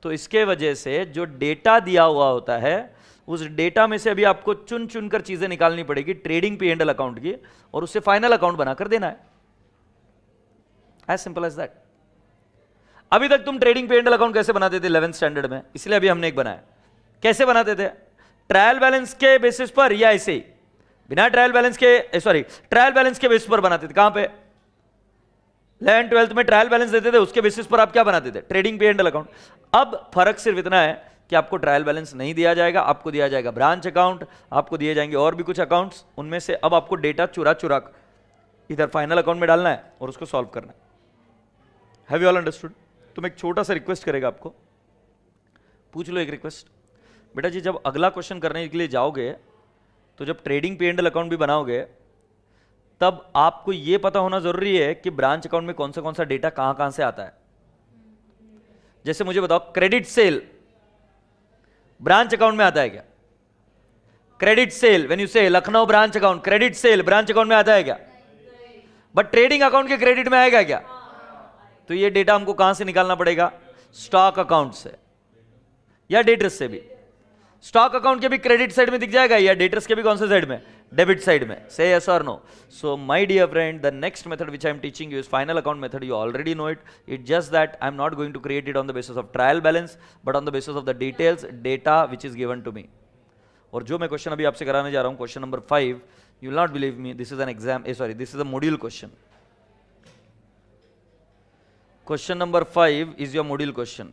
तो इसके वजह से जो डेटा दिया हुआ होता है उस डेटा में से अभी आपको चुन चुन कर चीजें निकालनी पड़ेगी trading P and L account की, और उससे फाइनल अकाउंट बनाकर देना है। As simple as that. अभी तक तुम trading P and L account कैसे बनाते थे 11th स्टैंडर्ड में? इसलिए अभी हमने एक बनाया। कैसे बनाते थे? ट्रायल बैलेंस के बेसिस पर या ऐसे ही बिना ट्रायल बैलेंस के, सॉरी ट्रायल बैलेंस के बेसिस पर बनाते थे। कहां पे? 11th 12th में ट्रायल बैलेंस देते थे, उसके बेसिस पर आप क्या बनाते थे? Trading P and L account. अब फर्क सिर्फ इतना है कि आपको ट्रायल बैलेंस नहीं दिया जाएगा, आपको दिया जाएगा ब्रांच अकाउंट, आपको दिए जाएंगे और भी कुछ अकाउंट्स, उनमें से अब आपको डेटा चुरा चुरा इधर फाइनल अकाउंट में डालना है और उसको सॉल्व करना है। Have you all understood? तो मैं एक छोटा सा रिक्वेस्ट करेगा आपको, पूछ लो एक रिक्वेस्ट। बेटा जी जब अगला क्वेश्चन करने के लिए जाओगे तो जब trading P and L account भी बनाओगे तब आपको यह पता होना जरूरी है कि ब्रांच अकाउंट में कौन सा डेटा कहां से आता है। जैसे मुझे बताओ क्रेडिट सेल ब्रांच अकाउंट में आता है क्या? क्रेडिट सेल व्हेन यू से Lucknow branch account, credit sale branch account में आता है क्या? बट ट्रेडिंग अकाउंट के क्रेडिट में आएगा क्या? तो ये डेटा हमको कहां से निकालना पड़ेगा? स्टॉक अकाउंट से या डेटर्स से भी। स्टॉक अकाउंट के भी क्रेडिट साइड में दिख जाएगा या डेटर्स के भी कौन से साइड में? डेबिट साइड में। से यस और no? So my dear friend, the next method which I am teaching you is final account method. You already know it. It's just that I am not going to create it on the basis of trial balance but on the basis of the details data which is given to me. और जो मैं question अभी आपसे कराने जा रहा हूं question number 5, you will not believe me, this is an exam, sorry this is a module question. Question number 5 is your module question.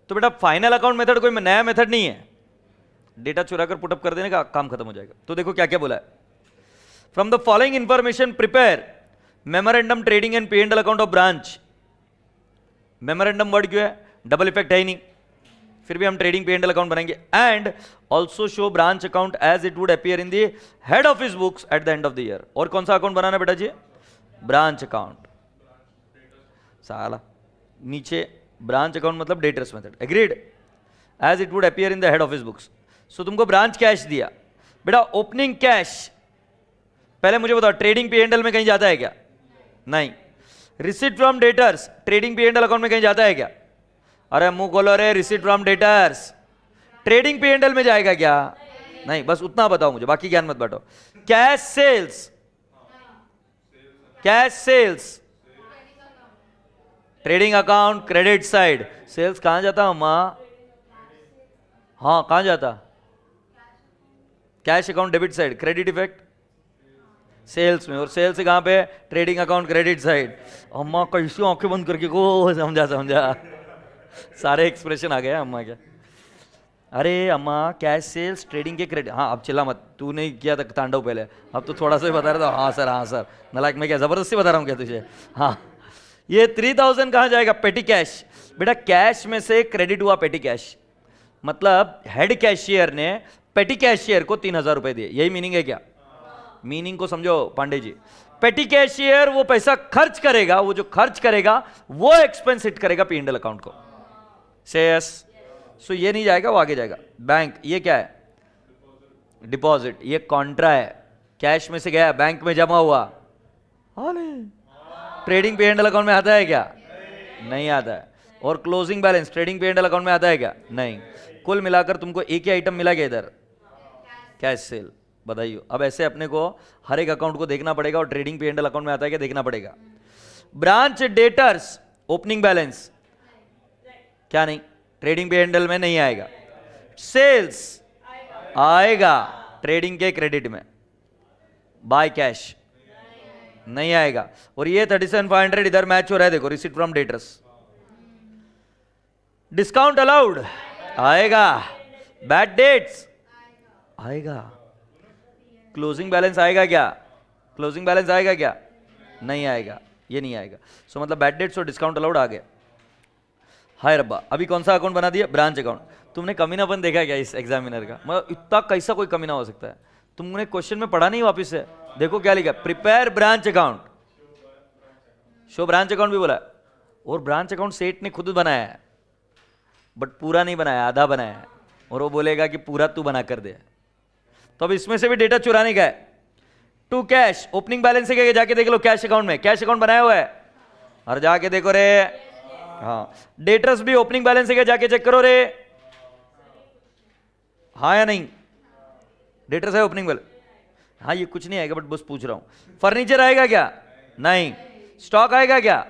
तो बेटा फाइनल अकाउंट मेथड कोई नया मेथड नहीं है, डेटा चुराकर पुटअप कर देने का काम खत्म हो जाएगा. तो देखो क्या क्या बोला है. From the following information prepare memorandum trading and P and L account of branch. Memorandum word क्यों है, डबल इफेक्ट है ही नहीं, फिर भी हम trading P and L account बनाएंगे. And also show branch account as it would appear in the head office books at the end of the year. और कौन सा अकाउंट बनाना बेटा जी, ब्रांच अकाउंट. साला नीचे ब्रांच अकाउंट मतलब debtors method, agreed, as it would appear in the head office books. So तुमको branch cash दिया बेटा, ओपनिंग कैश पहले मुझे बताओ ट्रेडिंग पी एंड एल में कहीं जाता है क्या, नहीं. Receipt from debtors trading P and L account में कहीं जाता है क्या, अरे मुंह खोलो रे, receipt from debtors trading P and L में जाएगा क्या, नहीं. बस उतना बताओ मुझे, बाकी ज्ञान मत बांटो. Cash sales, cash sales trading account credit side. Sales कहां जाता अम्मा, हाँ कहां जाता, cash account debit side, credit effect sales में, और सेल्स कहां पे, ट्रेडिंग अकाउंट क्रेडिट साइड. अम्मा कैसी आंखें बंद करके को समझा समझा, सारे एक्सप्रेशन आ गए अम्मा के. अरे अम्मा कैश सेल्स ट्रेडिंग के क्रेडिट, हाँ अब चिल्ला मत, तू नहीं किया था तांडव पहले, अब तो थोड़ा सा ही बता रहा था. हाँ सर, हाँ सर, नलायक मैं क्या जबरदस्ती बता रहा हूँ क्या तुझे. हाँ ये 3000 कहां जाएगा, पेटी कैश. बेटा कैश में से क्रेडिट हुआ पेटी कैश, मतलब हेड कैशियर ने पेटी कैशियर को 3000 रुपए दिए, यही मीनिंग है क्या, मीनिंग को समझो पांडे जी. पेटी कैशियर वो पैसा खर्च करेगा, वो जो खर्च करेगा वो एक्सपेंस हिट करेगा पी एंड एल अकाउंट को. से यस. सो ये नहीं जाएगा, वो आगे जाएगा. बैंक, ये क्या है, डिपॉजिट, ये कॉन्ट्रा है, कैश में से गया बैंक में जमा हुआ. ट्रेडिंग पे एंड अकाउंट में आता है क्या, नहीं आता है. और क्लोजिंग बैलेंस ट्रेडिंग पे एंड अकाउंट में आता है क्या, नहीं. कुल मिलाकर तुमको एक ही आइटम मिला गया इधर, कैश सेल. बताइए अब ऐसे अपने को हर एक अकाउंट को देखना पड़ेगा, और ट्रेडिंग पे एंड अकाउंट में आता है क्या देखना पड़ेगा. ब्रांच डेटर्स ओपनिंग बैलेंस क्या, नहीं, ट्रेडिंग पे एंड एल में नहीं आएगा. सेल्स आएगा ट्रेडिंग के क्रेडिट में, बाय कैश नहीं आएगा. और ये 37,500 इधर मैच हो रहा है, देखो receipt from debtors. Discount allowed आएगा, बैड डेट्स आएगा. क्लोजिंग बैलेंस आएगा क्या, क्लोजिंग बैलेंस आएगा क्या, नहीं आएगा, ये नहीं आएगा. सो मतलब बैड डेट्स और डिस्काउंट अलाउड आ गए. हाय रब्बा, अभी कौन सा अकाउंट बना दिया, ब्रांच अकाउंट. तुमने कमीनापन देखा क्या इस एग्जामिनर का, मतलब इतना कैसा कोई कमीना हो सकता है. तुमने क्वेश्चन में पढ़ा नहीं वापिस से, देखो क्या लिखा, prepare branch account, show branch account भी बोला है. और ब्रांच अकाउंट सेठ ने खुद बनाया है, बट पूरा नहीं बनाया, आधा बनाया है. और वो बोलेगा कि पूरा तू बना कर दे. तो अब इसमें से भी डेटा चुराने का है. टू कैश ओपनिंग बैलेंस है, जाके देख लो कैश अकाउंट में, कैश अकाउंट बनाया हुआ है, और जाके देखो रे. हाँ डेटर्स भी ओपनिंग बैलेंस है, जाके चेक करो रे, हाँ या नहीं. डेटर्स है ओपनिंग बैलेंस, हाँ ये कुछ नहीं आएगा, बट बस पूछ रहा हूं. फर्नीचर आएगा क्या, नहीं. स्टॉक आएगा क्या,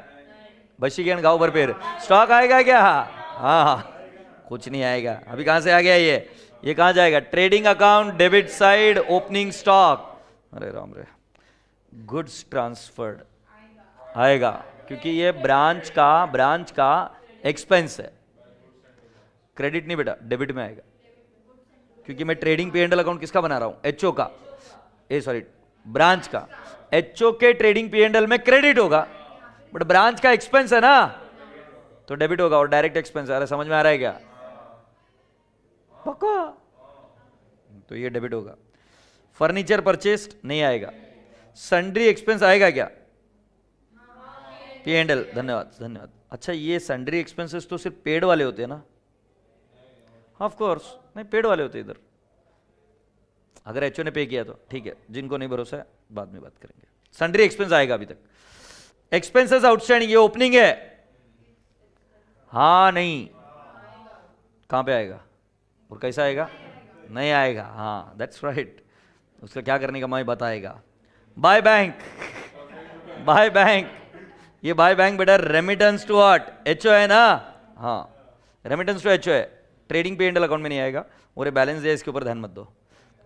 बशी के गाँव भर पेड़, स्टॉक आएगा क्या, हाँ कुछ नहीं आएगा. अभी कहां से आ गया ये कहां जाएगा, trading account debit side opening stock. अरे राम रे, गुड्स ट्रांसफर्ड आएगा, क्योंकि ये ब्रांच का एक्सपेंस है. क्रेडिट नहीं बेटा, डेबिट में आएगा, क्योंकि मैं ट्रेडिंग पे एंड अकाउंट किसका बना रहा हूं, एचओ का, सॉरी ब्रांच का. एचओ के ट्रेडिंग पी एंड एल में क्रेडिट होगा, बट ब्रांच का एक्सपेंस है ना, तो डेबिट होगा, और डायरेक्ट एक्सपेंस है. अरे समझ में आ रहा है क्या, पक्का, तो ये डेबिट होगा. फर्नीचर परचेस्ड नहीं आएगा. सन्ड्री एक्सपेंस आएगा क्या, पी एंड एल, धन्यवाद धन्यवाद. अच्छा ये सन्ड्री एक्सपेंसेस तो सिर्फ पेड वाले होते हैं ना, ऑफ कोर्स नहीं पेड वाले होते इधर, अगर एचओ ने पे किया तो ठीक है, जिनको नहीं भरोसा है बाद में बात करेंगे. सन्ड्री एक्सपेंस आएगा. अभी तक एक्सपेंसेस आउटस्टैंडिंग, ये ओपनिंग है, हाँ नहीं, कहां पे आएगा, और कैसा आएगा? नहीं आएगा। हाँ दैट्स राइट, उसका क्या करने का मैं बताएगा। बाय बैंक, बाय बैंक, ये बाय बैंक बेटा रेमिटेंस टू व्हाट? एचओ है ना? हाँ रेमिटेंस टू एचओ है, ट्रेडिंग पे एंडल अकाउंट में नहीं आएगा। और ये बैलेंस है, इसके ऊपर ध्यान मत दो,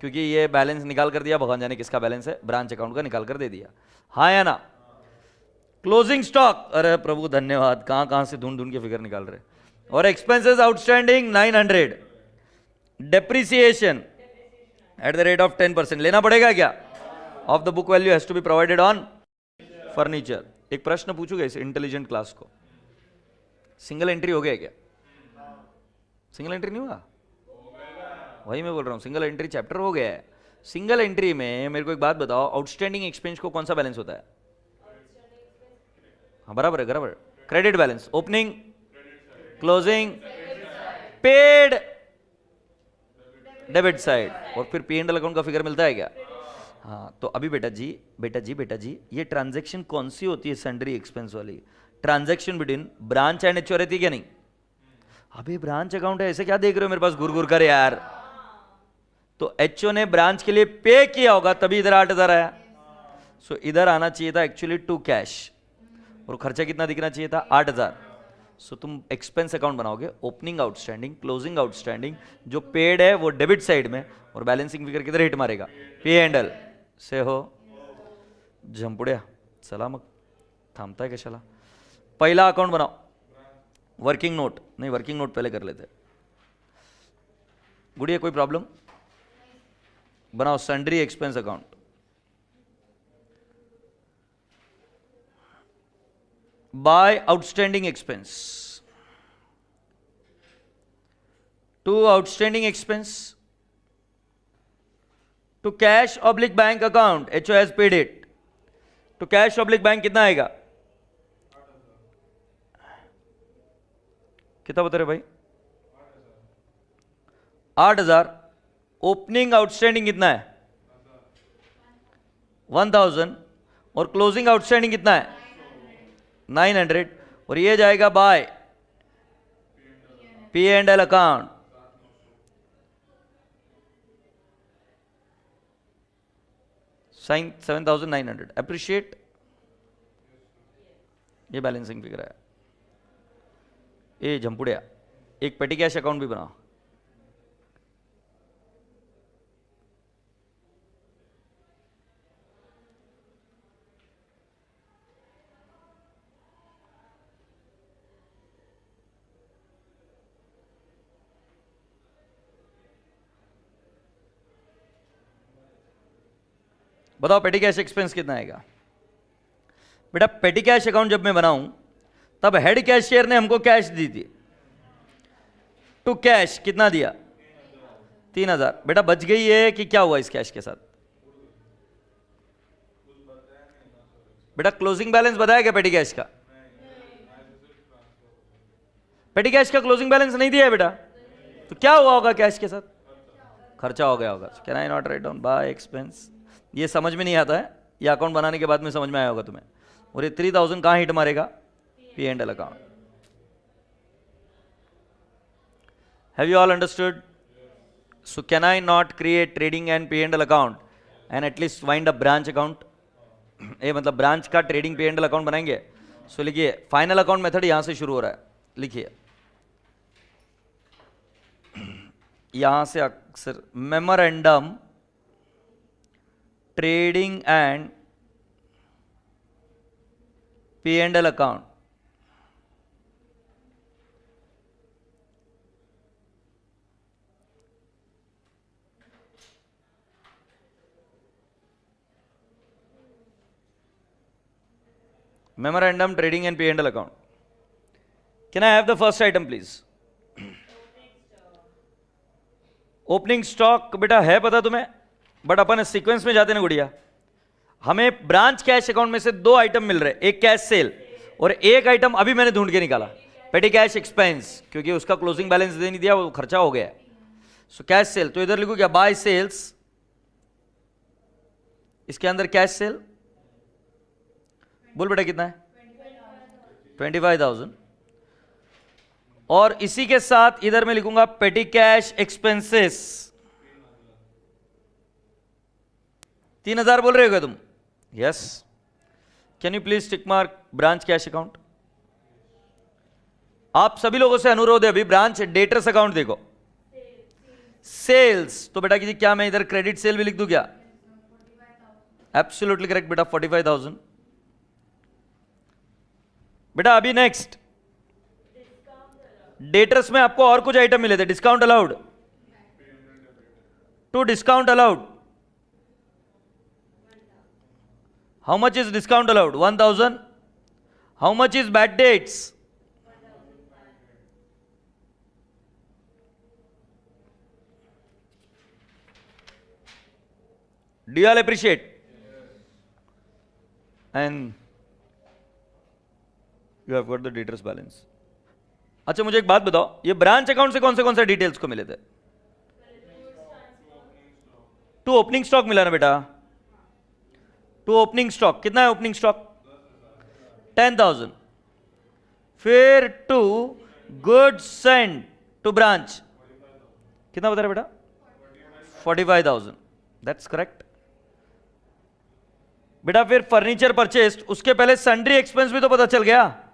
क्योंकि ये बैलेंस निकाल कर दिया, भगवान जाने किसका बैलेंस है, ब्रांच अकाउंट का निकाल कर दे दिया। हाँ या ना? क्लोजिंग स्टॉक, अरे प्रभु धन्यवाद, कहां कहां से ढूंढ ढूंढ के फिगर निकाल रहे। और expenses outstanding 900, depreciation at the rate of 10%, लेना पड़ेगा क्या? Of the book value has to be provided on furniture. एक प्रश्न पूछूंगा इस इंटेलिजेंट क्लास को, सिंगल एंट्री हो गया क्या? सिंगल एंट्री नहीं हुआ? वही मैं बोल रहा हूं, सिंगल एंट्री चैप्टर हो गया है। सिंगल एंट्री में मेरे को एक बात बताओ, आउटस्टैंडिंग एक्सपेंस को कौन सा बैलेंस होता है? हाँ बराबर है, बराबर, credit balance, opening, closing, paid, debit side, और फिर पी एंड एल अकाउंट का फिगर मिलता है क्या? हाँ तो अभी बेटा जी, बेटा जी, बेटा जी, ये ट्रांजैक्शन कौन सी होती है सैंडरी एक्सपेंस वाली? Transaction between branch and HO रहती है क्या? नहीं। अबे ब्रांच अकाउंट है, ऐसे क्या देख रहे हो मेरे पास घुर घुर कर यार? तो एचओ ने ब्रांच के लिए पे किया होगा तभी इधर 8000 आया। सो इधर आना चाहिए था एक्चुअली टू कैश, और खर्चा कितना दिखना चाहिए था? 8000। सो तुम एक्सपेंस अकाउंट बनाओगे, ओपनिंग आउटस्टैंडिंग, क्लोजिंग आउटस्टैंडिंग, जो पेड है वो डेबिट साइड में, और बैलेंसिंग फिगर किधर हिट मारेगा? पी एंड एल से हो झंपुड्या, चला मग थांबताय कशाला? पहला अकाउंट बनाओ, वर्किंग नोट, नहीं वर्किंग नोट पहले कर लेते। गुड़िया कोई प्रॉब्लम? बनाओ sundry expense account. By outstanding expense to outstanding expense to cash oblique bank account, HO has paid it to cash oblique bank, कितना आएगा? कितना बता रहे भाई? 8000। ओपनिंग आउटस्टैंडिंग कितना है? 1000, और क्लोजिंग आउटस्टैंडिंग कितना है? 900, और ये जाएगा by P and L account. Sign 7900, appreciate, ये बैलेंसिंग फिगर है। ये झंपुड़िया, एक पेटी कैश अकाउंट भी बनाओ। बताओ पेटी कैश एक्सपेंस कितना आएगा? बेटा पेटी कैश अकाउंट जब मैं बनाऊं तब हेड कैशियर ने हमको कैश दी थी, टू कैश कितना दिया? 3000। बेटा बच गई है कि क्या हुआ इस कैश के साथ? बेटा क्लोजिंग बैलेंस बताया क्या पेटी कैश का? पेटी कैश का क्लोजिंग बैलेंस नहीं दिया है बेटा, तो क्या हुआ होगा कैश के साथ? खर्चा हो गया होगा। Can I not write down by expense? ये समझ में नहीं आता है, ये अकाउंट बनाने के बाद में समझ में आया होगा तुम्हें। और ये 3000 कहां हिट मारेगा? P and L account. Have you all understood? So can I not create trading and P and L account and at least wind up branch account? ये मतलब ब्रांच का trading P and L account बनाएंगे। सो लिखिए, final account method यहां से शुरू हो रहा है, लिखिए यहां से अक्सर memorandum trading and P and L account, memorandum trading and P&L account. Can I have the first item please? Opening stock बेटा है पता तुम्हें, बट अपन सीक्वेंस में जाते ना गुड़िया। हमें ब्रांच कैश अकाउंट में से दो आइटम मिल रहे, एक कैश सेल और एक आइटम अभी मैंने ढूंढ के निकाला पेटी कैश एक्सपेंस, क्योंकि उसका क्लोजिंग बैलेंस दे नहीं दिया, वो खर्चा हो गया। सो कैश सेल, तो इधर लिखो क्या? बाय सेल्स, इसके अंदर कैश सेल, बोल बेटा कितना है? 25,000। और इसी के साथ इधर मैं लिखूंगा पेटी कैश एक्सपेंसेस। 3,000 बोल रहे हो क्या तुम? Yes. Can you please tick mark branch cash account? आप सभी लोगों से अनुरोध है, अभी ब्रांच डेटर्स अकाउंट देखो। सेल्स, तो बेटा किसी क्या मैं इधर क्रेडिट सेल भी लिख दूं क्या? एब्सोल्युटली करेक्ट बेटा, 45,000। बेटा अभी नेक्स्ट डेटर्स में आपको और कुछ आइटम मिले थे। Discount allowed, to discount allowed. How much is discount allowed? 1,000। How much is bad debts? 1,000। Do you all appreciate? And you have got the debtors balance. अच्छा मुझे एक बात बताओ, ये ब्रांच अकाउंट से कौन से डिटेल्स को मिले थे? टू ओपनिंग स्टॉक मिला ना बेटा? टू ओपनिंग स्टॉक कितना है? Opening stock 10,000। फिर to goods send to branch कितना बता रहे बेटा? 45,000। दैट्स करेक्ट बेटा। फिर फर्नीचर परचेस्ड, उसके पहले सन्ड्री एक्सपेंस भी तो पता चल गया।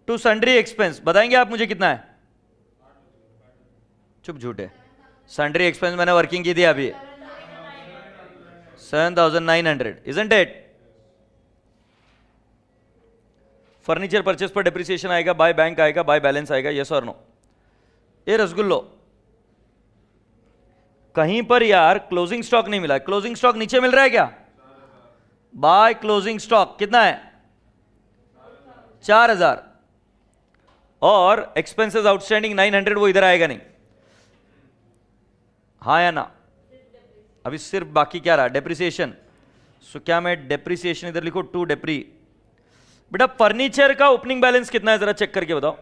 टू सन्ड्री एक्सपेंस बताएंगे आप मुझे कितना है? चुप झूठे, सन्ड्री एक्सपेंस मैंने वर्किंग की थी अभी। 7,900 इजंट इट? फर्नीचर परचेस पर डिप्रिसिएशन आएगा, बाय बैंक आएगा, बाय बैलेंस आएगा, यस और नो? ये रसगुल्लो कहीं पर यार क्लोजिंग स्टॉक नहीं मिला। क्लोजिंग स्टॉक नीचे मिल रहा है क्या? बाय क्लोजिंग स्टॉक कितना है? 4,000। और एक्सपेंसेस आउटस्टैंडिंग 900, वो इधर आएगा नहीं, हाँ या ना? अभी सिर्फ बाकी क्या रहा? डेप्रिसिएशन। सो क्या मैं डेप्रिसिएशन इधर लिखो? टू डेप्री। बेटा फर्नीचर का ओपनिंग बैलेंस कितना है जरा चेक करके बताओ।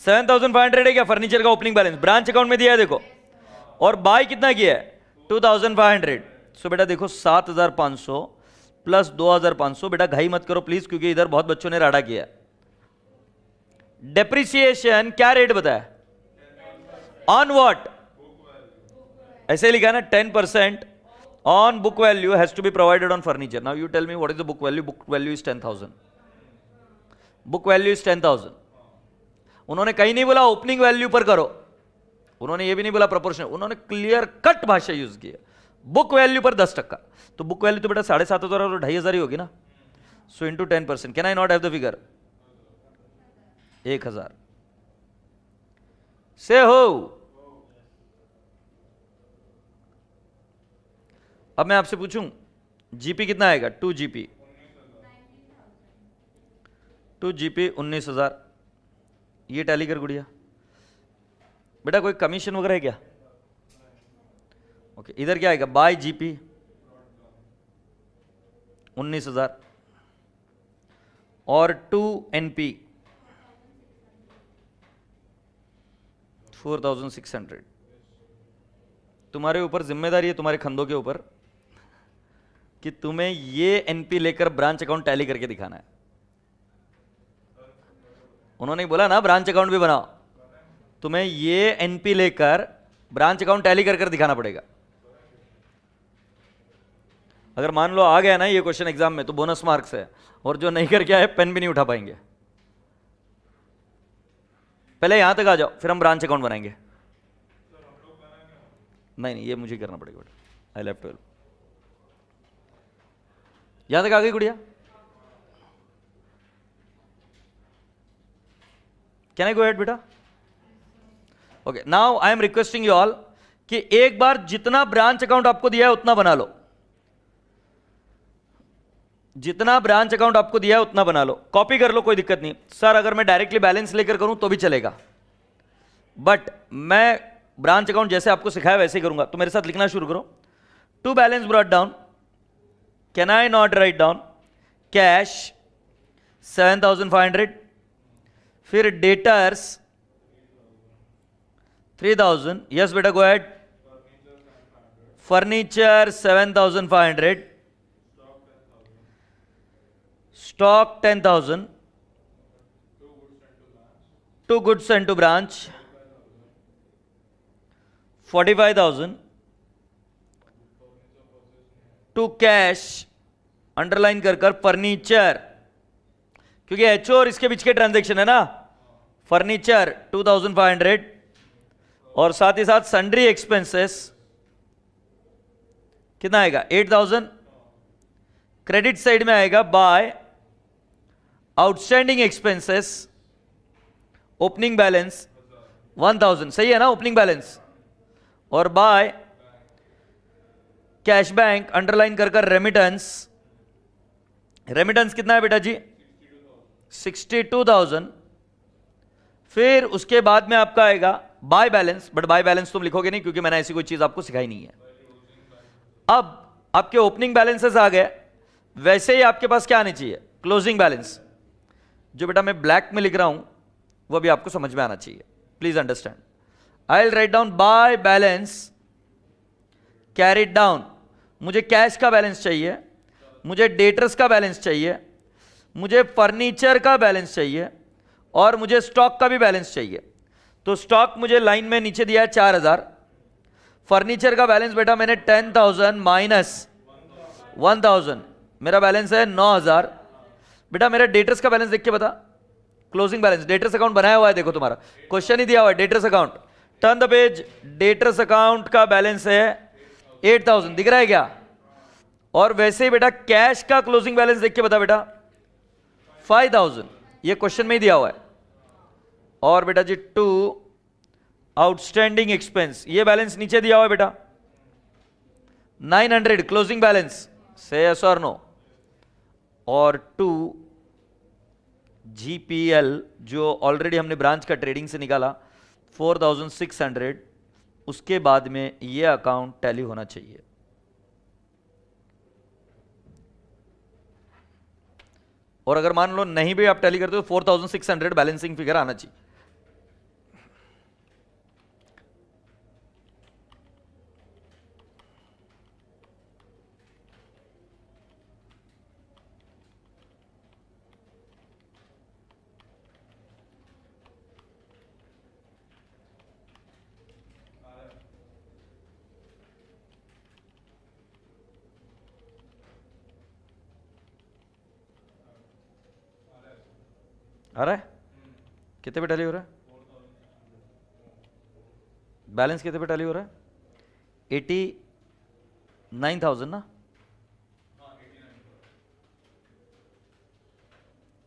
7,500 है क्या फर्नीचर का ओपनिंग बैलेंस? ब्रांच अकाउंट में दिया है देखो। और बाय कितना किया है? 2,500। सो बेटा देखो 7,500 प्लस 2,500। बेटा घाई मत करो प्लीज, क्योंकि इधर बहुत बच्चों ने राडा किया। डेप्रिसिएशन क्या रेट बताया? On what? ऐसे लिखा ना 10% on book value has to be provided on furniture. Now you tell me what is the book value? Book value is 10,000। Book value is 10,000। उन्होंने कहीं नहीं बोला ओपनिंग वैल्यू पर करो, उन्होंने ये भी नहीं बोला प्रोपोर्शनल, उन्होंने क्लियर कट भाषा यूज की है। बुक वैल्यू पर 10%। तो बुक वैल्यू तो बेटा 7,500 और 2,500 ही होगी ना। So into 10%। Can I not have the figure? 1,000 से हो। अब मैं आपसे पूछूं जीपी कितना आएगा? 2 जीपी 19,000। ये टैली कर गुड़िया। बेटा कोई कमीशन वगैरह है क्या? ओके इधर क्या आएगा? बाय जीपी 19,000 और 2 एनपी 4,600। तुम्हारे ऊपर जिम्मेदारी है, तुम्हारे खंधों के ऊपर, कि तुम्हें ये एनपी लेकर ब्रांच अकाउंट टैली करके दिखाना है। उन्होंने बोला ना ब्रांच अकाउंट भी बनाओ, तुम्हें ये एनपी लेकर ब्रांच अकाउंट टैली कर दिखाना पड़ेगा। अगर मान लो आ गया ना ये क्वेश्चन एग्जाम में तो बोनस मार्क्स है, और जो नहीं करके आए पेन भी नहीं उठा पाएंगे। पहले यहां तक आ जाओ, फिर हम ब्रांच अकाउंट बनाएंगे। नहीं ये मुझे करना पड़ेगा बेटा। I left 12। यहां तक आ गई गुड़िया? कैन आई गो अहेड बेटा? Okay now I am requesting you all कि एक बार जितना ब्रांच अकाउंट आपको दिया है उतना बना लो। जितना ब्रांच अकाउंट आपको दिया है उतना बना लो, कॉपी कर लो, कोई दिक्कत नहीं। सर अगर मैं डायरेक्टली बैलेंस लेकर करूं तो भी चलेगा, बट मैं ब्रांच अकाउंट जैसे आपको सिखाया वैसे ही करूंगा। तो मेरे साथ लिखना शुरू करो। To balance brought down, can I not write down? Cash 7,500, फिर डेटर्स 3,000। यस बेटा go ahead. Furniture 7,500, stock 10,000, to goods sent to branch 45,000, to cash underline कर फर्नीचर, क्योंकि एचओ और इसके बीच के ट्रांजैक्शन है ना, फर्नीचर 2,500, और साथ ही साथ सन्ड्री एक्सपेंसेस कितना आएगा 8,000, क्रेडिट साइड में आएगा by outstanding expenses opening balance 1,000, सही है ना ओपनिंग बैलेंस, और बाय कैश बैंक अंडरलाइन कर रेमिटेंस, रेमिटेंस कितना है बेटा जी 62,000, फिर उसके बाद में आपका आएगा by balance, but by balance तुम लिखोगे नहीं क्योंकि मैंने ऐसी कोई चीज आपको सिखाई नहीं है। अब आपके ओपनिंग बैलेंसेस आ गए, वैसे ही आपके पास क्या आनी चाहिए क्लोजिंग बैलेंस, जो बेटा मैं ब्लैक में लिख रहा हूं वो भी आपको समझ में आना चाहिए, please understand. I will write down by balance carried down, मुझे कैश का बैलेंस चाहिए, मुझे डेटर्स का बैलेंस चाहिए, मुझे फर्नीचर का बैलेंस चाहिए, और मुझे स्टॉक का भी बैलेंस चाहिए। तो स्टॉक मुझे लाइन में नीचे दिया है 4,000, फर्नीचर का बैलेंस बेटा मैंने 10,000 माइनस 1,000, मेरा बैलेंस है 9,000। बेटा मेरा डेटर्स का बैलेंस देख के बता, क्लोजिंग बैलेंस, डेटर्स अकाउंट बनाया हुआ है, देखो तुम्हारा क्वेश्चन ही दिया हुआ है debtors account, turn the page, debtors account का बैलेंस है 8,000, दिख रहा है क्या? और वैसे ही बेटा कैश का क्लोजिंग बैलेंस देख के बता बेटा 5,000, ये क्वेश्चन में ही दिया हुआ है। और बेटा जी टू आउटस्टैंडिंग एक्सपेंस, ये बैलेंस नीचे दिया हुआ है बेटा 900 क्लोजिंग बैलेंस, से यस और नो। और टू जीपीएल जो ऑलरेडी हमने ब्रांच का ट्रेडिंग से निकाला 4,600, उसके बाद में ये अकाउंट टैली होना चाहिए। और अगर मान लो नहीं भी आप टैली करते हो 4,600 बैलेंसिंग फिगर आना चाहिए। आ रहा है? कितने पे टैली हो रहा है? बैलेंस कितने पे टैली हो रहा है? 89,000 ना?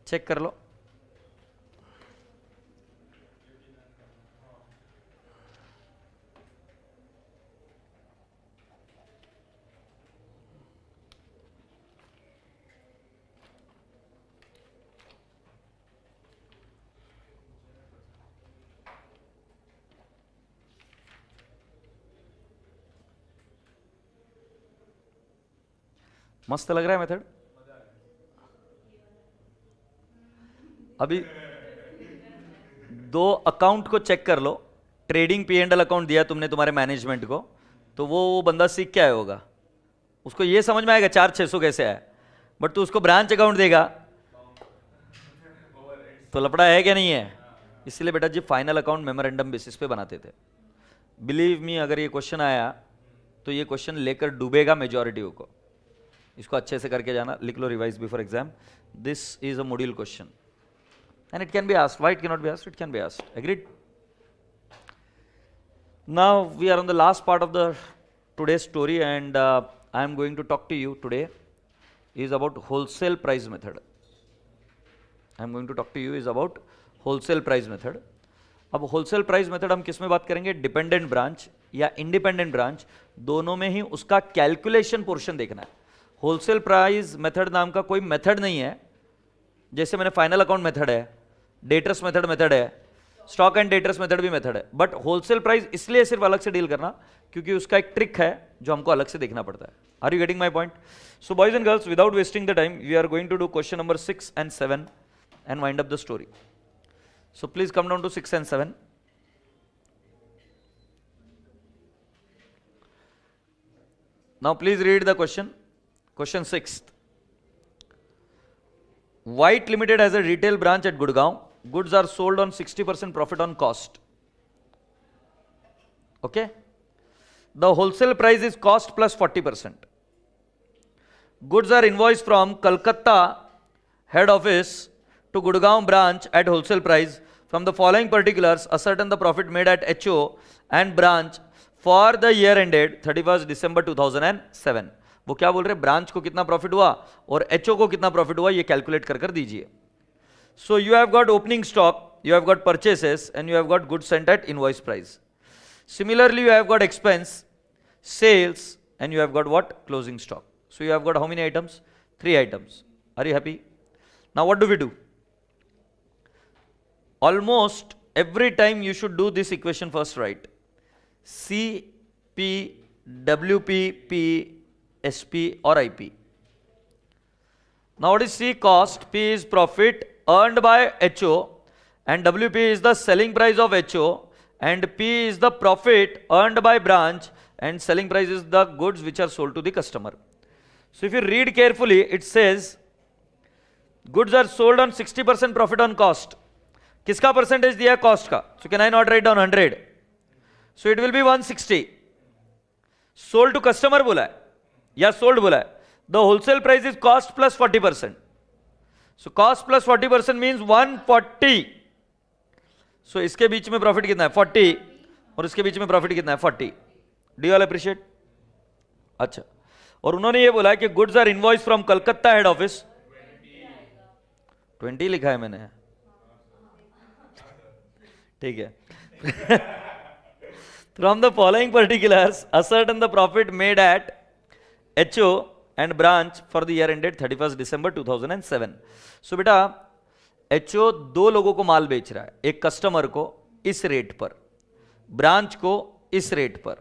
चेक कर लो। मस्त लग रहा है मेथड। अभी दो अकाउंट को चेक कर लो, trading P and L account दिया तुमने तुम्हारे मैनेजमेंट को, तो वो बंदा सीख के आया होगा, उसको ये समझ में आएगा 4,600 कैसे आया, बट तू उसको ब्रांच अकाउंट देगा तो लफड़ा है क्या नहीं है। इसलिए बेटा जी फाइनल अकाउंट मेमोरेंडम बेसिस पे बनाते थे। बिलीव मी, अगर ये क्वेश्चन आया तो ये क्वेश्चन लेकर डूबेगा मेजॉरिटी को। इसको अच्छे से करके जाना, लिख लो revise before exam, this is a module question and it can be asked, why it can not be asked, it can be asked, agreed. Now we are on the last part of the today story and I am going to talk to you today is about wholesale price method. I am going to talk to you is about wholesale price method. अब wholesale price method हम किस में बात करेंगे? Dependent branch या independent branch, दोनों में ही उसका कैलकुलेशन पोर्शन देखना है। होलसेल प्राइस मेथड नाम का कोई मेथड नहीं है, जैसे मैंने फाइनल अकाउंट मेथड है, डेटर्स मेथड है, स्टॉक एंड डेटर्स मेथड भी मेथड है, बट होलसेल प्राइस इसलिए सिर्फ अलग से डील करना क्योंकि उसका एक ट्रिक है जो हमको अलग से देखना पड़ता है। Are you getting my point? So boys and girls, without wasting the time, we are going to do question number 6 and 7 and wind up the story. So please come down to 6 and 7. Now please read the question. Question 6. White Limited has a retail branch at Gurgaon. Goods are sold on 60% profit on cost. Okay? The wholesale price is cost plus 40%. Goods are invoiced from Kolkata head office to Gurgaon branch at wholesale price. From the following particulars, ascertain the profit made at HO and branch for the year ended 31st December 2007. वो क्या बोल रहे हैं, branch को कितना profit हुआ और HO को कितना प्रॉफिट हुआ, ये कैलकुलेट कर दीजिए. So you have got opening stock, you have got purchases, and you have got goods sent at invoice price. Similarly, you have got expense, sales, and you have got what? Closing stock. So you have got how many items? 3 items. Are you happy? Now what do we do? Almost every time you should do this equation first, right? C, P, WP, P, SP or IP. Now what is C? Cost. P is profit earned by HO, and WP is the selling price of HO, and P is the profit earned by branch, and selling price is the goods which are sold to the customer. So if you read carefully, it says goods are sold on 60% profit on cost. किसका percentage दिया है? Cost का. So can I not write down 100? So it will be 160. Sold to customer बोला है या sold बोला है. The wholesale price is cost plus 40%. So cost plus 40% means 140. So इसके बीच में प्रॉफिट कितना है? 40. और इसके बीच में प्रॉफिट कितना है? 40. Do you all appreciate? अच्छा. और उन्होंने ये बोला है कि goods are invoiced from Calcutta head office. 20 लिखा है मैंने. ठीक है. From the following particulars, ascertain the profit made at HO and branch for the year ended 31st December 2007. So बेटा HO 2 लोगों को माल बेच रहा है, एक कस्टमर को इस रेट पर, ब्रांच को इस रेट पर,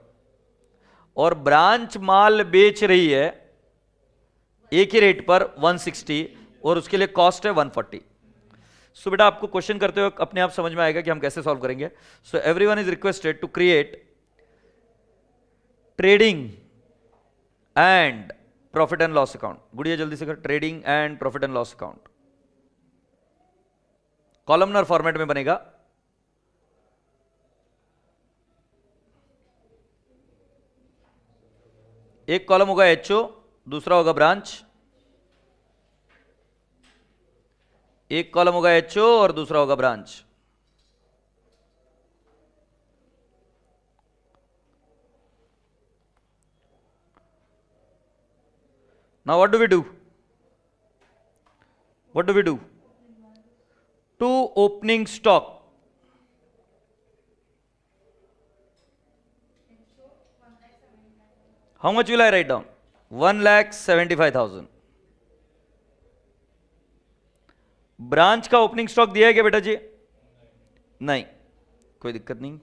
और ब्रांच माल बेच रही है एक ही रेट पर 160 और उसके लिए कॉस्ट है 140. सो बेटा आपको क्वेश्चन करते हुए अपने आप समझ में आएगा कि हम कैसे सॉल्व करेंगे. So everyone is requested to create trading and profit and loss account. गुड़िया जल्दी से कर. Trading and profit and loss account columnar format में बनेगा. एक कॉलम होगा एचओ, दूसरा होगा ब्रांच. एक कॉलम होगा एचओ और दूसरा होगा branch. Now what do we do? What do we do? To opening stock. How much will I write down? 1,75,000. Branch का ओपनिंग स्टॉक दिया है क्या बेटा जी? नहीं, कोई दिक्कत नहीं.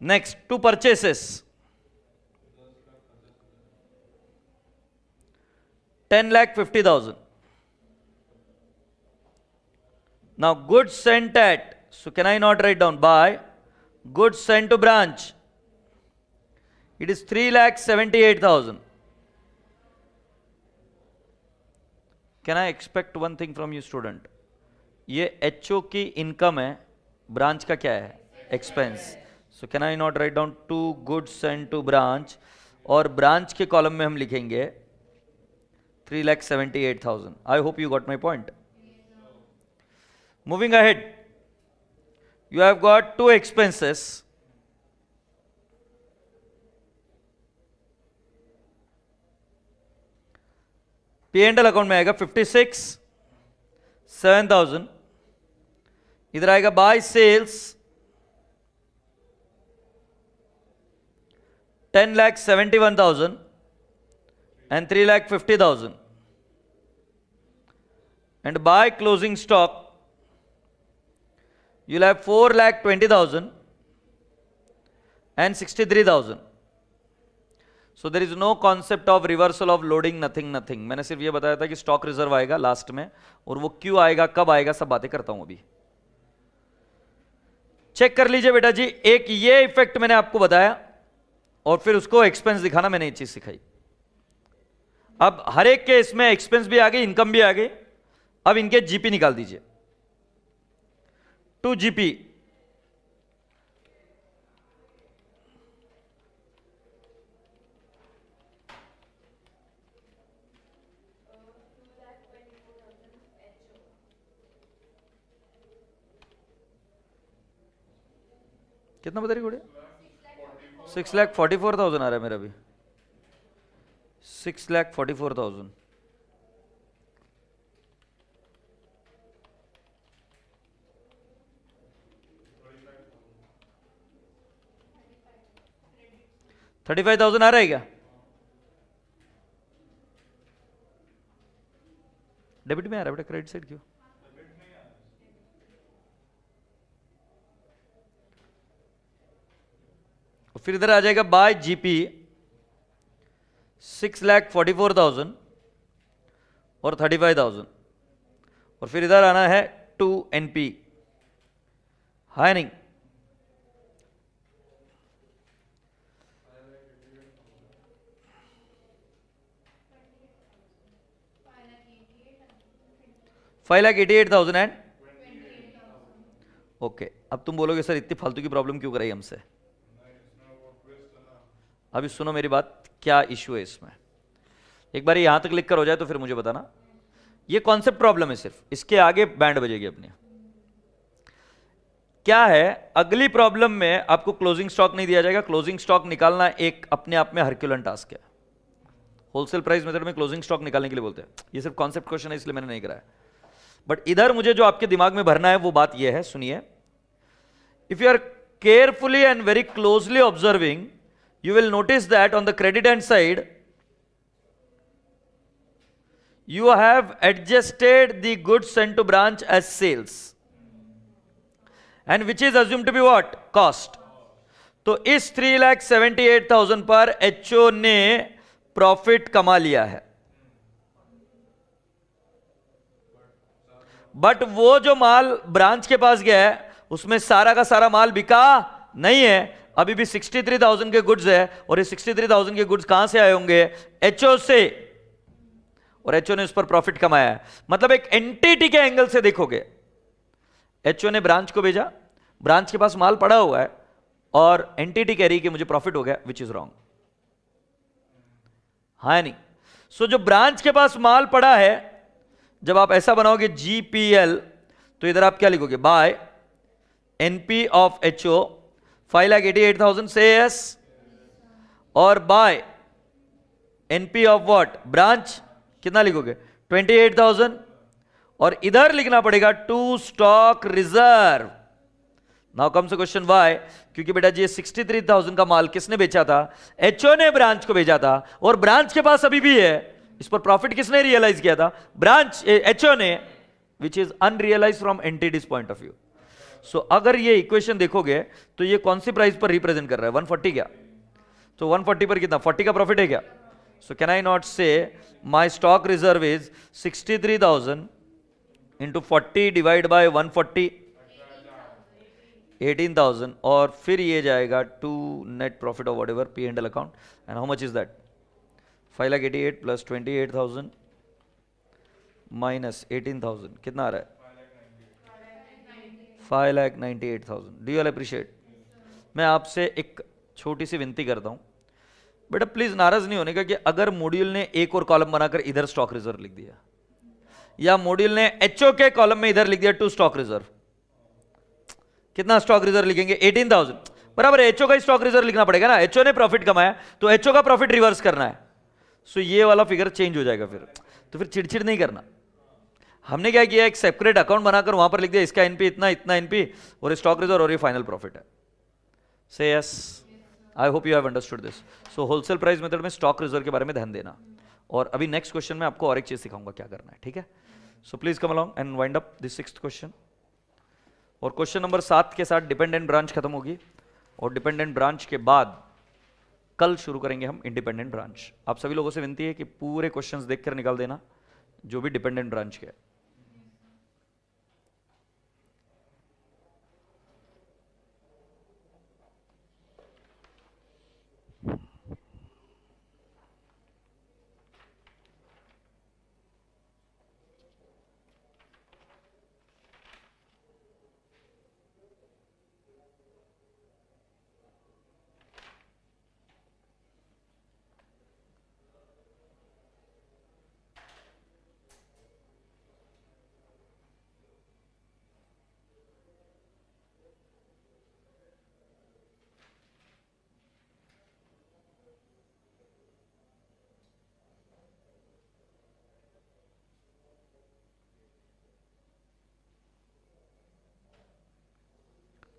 Next, to purchases 10,50,000. Now goods sent at, so can I not write down by goods sent to branch? It is 3,78,000. Can I expect one thing from you student? ये HO की इनकम है, ब्रांच का क्या है? Expense. So can I not write down to goods sent to branch, और branch के column में हम लिखेंगे 3,78,000. I hope you got my point. Moving ahead, you have got 2 expenses. P&L account में आएगा 56,7,000. इधर आएगा by sales 10,71,000 and 3,50,000. And by closing stock, you'll have 4,20,000 and 63,000. So there is no concept of reversal of loading, nothing. मैंने सिर्फ ये बताया था कि स्टॉक रिजर्व आएगा लास्ट में, और वो क्यों आएगा, कब आएगा, सब बातें करता हूं अभी. चेक कर लीजिए बेटा जी. एक ये इफेक्ट मैंने आपको बताया और फिर उसको एक्सपेंस दिखाना, मैंने ये चीज सिखाई. अब हर एक के इसमें एक्सपेंस भी आ गई, इनकम भी आ गई। अब इनके जीपी निकाल दीजिए। 2 जीपी कितना बता रही गुड़िया? 6,44,000 आ रहा है मेरा भी। 6,44,000। $35,000 आ रहा है क्या? डेबिट में आ रहा है बेटा, क्रेडिट साइड क्यों? फिर इधर आ जाएगा बाय जीपी 6,44,000 और 35,000। और फिर इधर आना है 2 एनपी, है नहीं? $5,88,000 एंड ओके। अब तुम बोलोगे सर इतनी फालतू की प्रॉब्लम क्यों कराई हमसे? अभी सुनो मेरी बात, क्या इश्यू है इसमें। एक बार यहां तक लिख कर हो जाए तो फिर मुझे बताना। ये कॉन्सेप्ट प्रॉब्लम है सिर्फ, इसके आगे बैंड बजेगी अपनी। क्या है, अगली प्रॉब्लम में आपको क्लोजिंग स्टॉक नहीं दिया जाएगा। क्लोजिंग स्टॉक निकालना एक अपने आप में हरक्यूलन टास्क है। होलसेल प्राइस मेथड में क्लोजिंग स्टॉक निकालने के लिए बोलते हैं। ये सिर्फ कॉन्सेप्ट क्वेश्चन है इसलिए मैंने नहीं कराया। बट इधर मुझे जो आपके दिमाग में भरना है वो बात यह है, सुनिए। If you are carefully and very closely observing, you will notice that on the credit hand side you have adjusted the goods sent to branch as sales and which is assumed to be what? Cost. तो इस 3,78,000 पर HO ने profit कमा लिया है। But वो जो माल branch के पास गया है उसमें सारा का सारा माल बिका नहीं है, अभी भी 63,000 के गुड्स है। और ये 63,000 के गुड्स कहां से आए होंगे? एचओ से। और एचओ ने उस पर प्रॉफिट कमाया है। मतलब एक एंटिटी के एंगल से देखोगे, एचओ ने ब्रांच को भेजा, ब्रांच के पास माल पड़ा हुआ है और एंटिटी कह रही कि मुझे प्रॉफिट हो गया, विच इज रॉन्ग, हाँ नहीं? सो जो ब्रांच के पास माल पड़ा है, जब आप ऐसा बनाओगे जीपीएल, तो इधर आप क्या लिखोगे? बाय एनपी ऑफ एचओ 5,88,000 से यस, और by NP of what? Branch, कितना लिखोगे? 28,000। और इधर लिखना पड़ेगा to stock reserve. Now comes the question why? क्योंकि बेटा जी 63,000 का माल किसने बेचा था? एचओ ने ब्रांच को भेजा था, और ब्रांच के पास अभी भी है। इस पर प्रॉफिट किसने रियलाइज किया था? ब्रांच, एचओ ने, which is unrealise from entities point of view. So अगर ये इक्वेशन देखोगे तो ये कौन सी प्राइस पर रिप्रेजेंट कर रहा है? 140 क्या? तो 140 पर कितना? 40 का प्रॉफिट है क्या? सो can I not say my stock reserve is 63,000 into 40 divide by 140, 18,000, और फिर ये जाएगा to net profit of whatever P and L account. And how much is that? 5,88,000 plus 28,000 minus 18,000, कितना आ रहा है? 5,98,000। Do you all appreciate? मैं आपसे एक छोटी सी विनती करता हूं बेटा, प्लीज नाराज नहीं होने का कि अगर मॉड्यूल ने एक और कॉलम बनाकर इधर स्टॉक रिजर्व लिख दिया, या मॉड्यूल ने एचओ के कॉलम में इधर लिख दिया टू स्टॉक रिजर्व, कितना स्टॉक रिजर्व लिखेंगे? 18,000। बराबर एचओ का स्टॉक रिजर्व लिखना पड़ेगा ना। एचओ ने प्रॉफिट कमाया तो एचओ का प्रॉफिट रिवर्स करना है। सो ये वाला फिगर चेंज हो जाएगा फिर। तो फिर चिड़चिड़ नहीं करना। हमने क्या किया, एक सेपरेट अकाउंट बनाकर वहां पर लिख दिया इसका एनपी इतना, इतना एनपी, और स्टॉक रिजर्व, और ये फाइनल प्रॉफिट है। से yes, I hope you have understood this. So wholesale price method में स्टॉक रिजर्व के बारे में ध्यान देना। और अभी नेक्स्ट क्वेश्चन में आपको और एक चीज सिखाऊंगा क्या करना है, ठीक है? So please come along and wind up this 6th question. और क्वेश्चन नंबर 7 के साथ डिपेंडेंट ब्रांच खत्म होगी, और डिपेंडेंट ब्रांच के बाद कल शुरू करेंगे हम इंडिपेंडेंट ब्रांच। आप सभी लोगों से विनती है कि पूरे क्वेश्चंस देखकर निकाल देना जो भी डिपेंडेंट ब्रांच के है।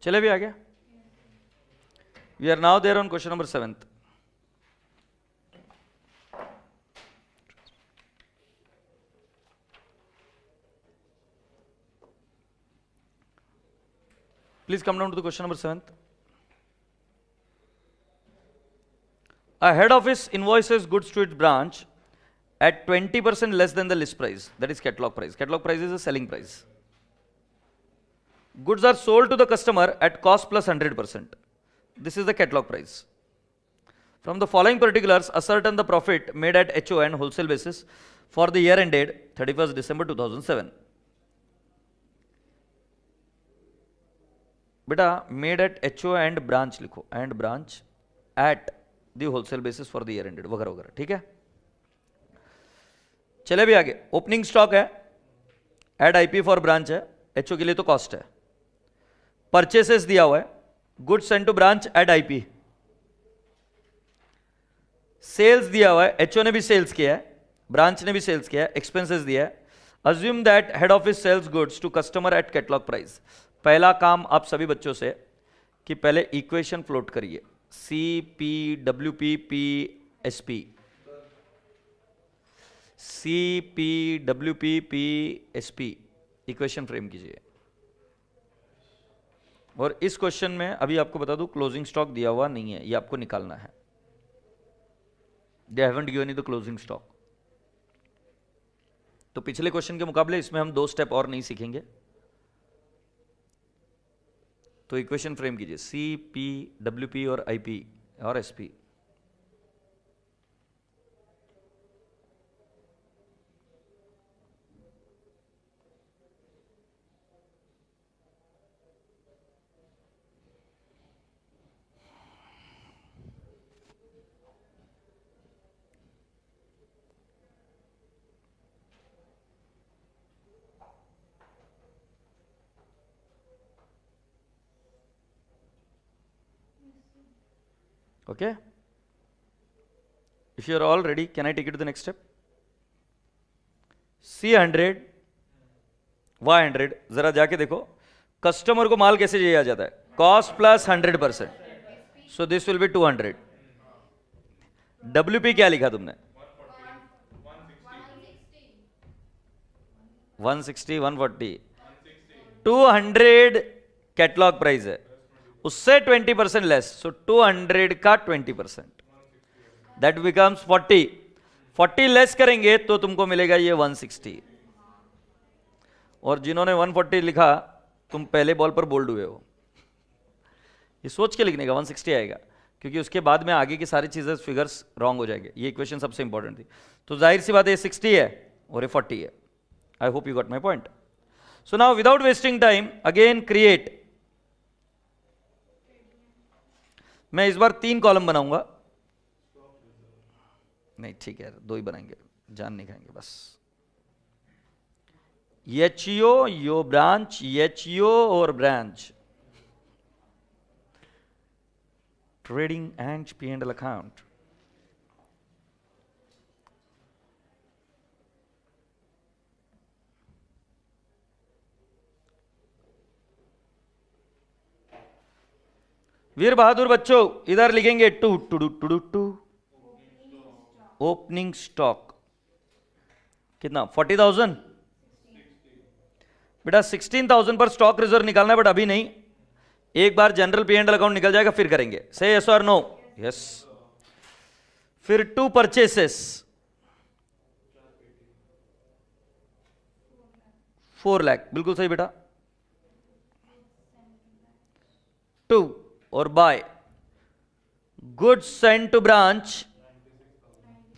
चले भी आ गया. We are now there on question number 7th. Please come down to the question number 7th. A head office invoices goods to its branch at 20% less than the list price, that is catalog price. Catalog price is a selling price. Goods are sold to the customer at cost plus 100%. This is the catalog price. From the following particulars, ascertain the profit made at HO and wholesale basis for the year ended 31st December 2007. बेटा made at HO and branch लिखो, and branch at the wholesale basis for the year ended वगैरह वगैरह. ठीक है, चले भी आगे. Opening stock है, एड आईपी फॉर ब्रांच है, HO के लिए तो कॉस्ट है. परचेसेस दिया हुआ है, goods send to branch at IP. Sales दिया हुआ है, HO ने भी सेल्स किया है, ब्रांच ने भी सेल्स किया है, एक्सपेंसेस दिया है. Assume that head office sales goods to customer at catalogue price. पहला काम आप सभी बच्चों से कि पहले इक्वेशन फ्लोट करिए. CPWPPSP, CPWPPSP इक्वेशन फ्रेम कीजिए. और इस क्वेश्चन में अभी आपको बता दूं क्लोजिंग स्टॉक दिया हुआ नहीं है, ये आपको निकालना है. They haven't given you the closing stock. तो पिछले क्वेश्चन के मुकाबले इसमें हम 2 स्टेप और नहीं सीखेंगे. तो इक्वेशन फ्रेम कीजिए CPWP और IP और SP. Okay, if you are all ready, can I take it to the next step? C100 Y100, जरा जाके देखो कस्टमर को माल कैसे दिया जाता है. Cost plus 100%, so this will be 200. WP क्या लिखा तुमने? 160 140 200 कैटलॉग प्राइस है, उससे 20% लेस, सो 200 का 20%, दैट बिकम्स 40 लेस करेंगे तो तुमको मिलेगा ये 160. और जिन्होंने 140 लिखा तुम पहले बॉल पर बोल्ड हुए हो. ये सोच के लिखने का 160 आएगा, क्योंकि उसके बाद में आगे की सारी चीजें फिगर्स रॉन्ग हो जाएंगे. ये इक्वेशन सबसे इंपॉर्टेंट थी. तो जाहिर सी बात है 60 है और ये 40 है. आई hope you got my point. So now without wasting time again create. मैं इस बार 3 कॉलम बनाऊंगा. नहीं ठीक है, 2 ही बनाएंगे, जान नहीं खाएंगे बस. HO यो ब्रांच, HO और branch, trading and P&L account. वीर बहादुर बच्चों इधर लिखेंगे टू ओपनिंग स्टॉक कितना 40,000. बेटा 16,000 पर स्टॉक रिजर्व निकालना है, बट अभी नहीं. एक बार जनरल P&L अकाउंट निकल जाएगा फिर करेंगे. से यस और नो? यस. फिर 2 परचेसेस 4 लाख, बिल्कुल सही बेटा. 2 और by goods send to branch.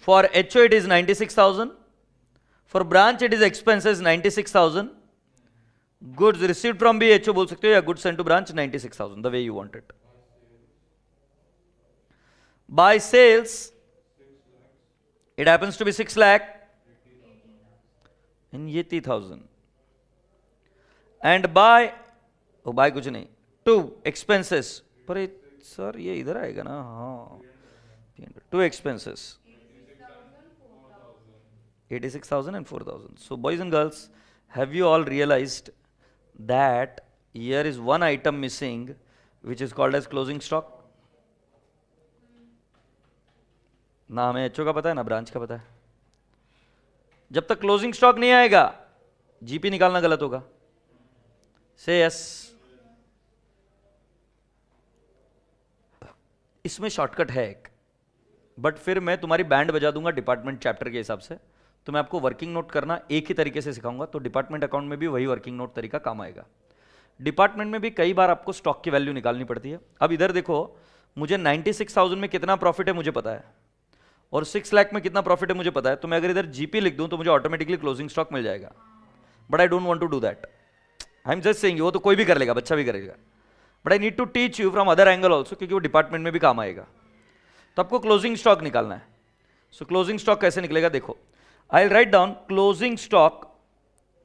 For HO it is 96,000. For branch it is expenses 96,000. Goods received from भी HO बोल सकते हो, या goods send to branch 96,000, the way you want it. By sales it happens to be 6 lakh and ये 80,000. And bye कुछ नहीं 2 expenses. पर sir ये इधर आएगा ना. हाँ 2 expenses 86,000 and 4,000. So boys and girls, have you all realized that here is one item missing which is called as closing stock. ना हमें एचओ का पता है ना ब्रांच का पता है. जब तक क्लोजिंग स्टॉक नहीं आएगा जीपी निकालना गलत होगा. से यस. इसमें शॉर्टकट है एक, बट फिर मैं तुम्हारी बैंड बजा दूंगा डिपार्टमेंट चैप्टर के हिसाब से. तो मैं आपको वर्किंग नोट करना एक ही तरीके से सिखाऊंगा, तो डिपार्टमेंट अकाउंट में भी वही वर्किंग नोट तरीका काम आएगा. डिपार्टमेंट में भी कई बार आपको स्टॉक की वैल्यू निकालनी पड़ती है. अब इधर देखो, मुझे 96,000 में कितना प्रॉफिट है मुझे पता है, और 6 लाख में कितना प्रॉफिट है मुझे पता है. तो मैं अगर इधर जीपी लिख दूं तो मुझे ऑटोमेटिकली क्लोजिंग स्टॉक मिल जाएगा. But I don't want to do that. I am just saying, वो तो कोई भी कर लेगा, बच्चा भी करेगा. But I need to teach you from other angle also, क्योंकि वो डिपार्टमेंट में भी काम आएगा. तो आपको क्लोजिंग स्टॉक निकालना है. सो क्लोजिंग स्टॉक कैसे निकलेगा देखो. I will write down closing stock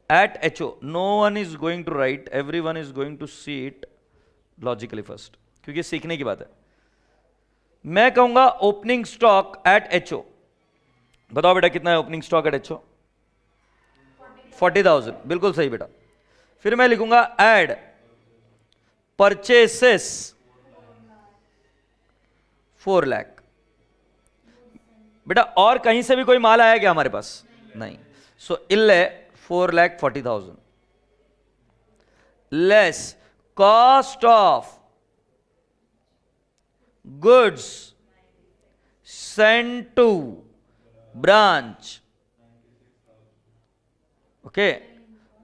at HO. No one is going to write, everyone is going to see it logically first, क्योंकि सीखने की बात है. मैं कहूंगा ओपनिंग स्टॉक एट HO. बताओ बेटा कितना है ओपनिंग स्टॉक एट HO? 40,000. बिल्कुल सही बेटा. फिर मैं लिखूंगा एड परचेसेस 4 लाख. बेटा और कहीं से भी कोई माल आया क्या हमारे पास? नहीं. सो इल्ले 4,40,000 less cost of goods sent to branch. Okay.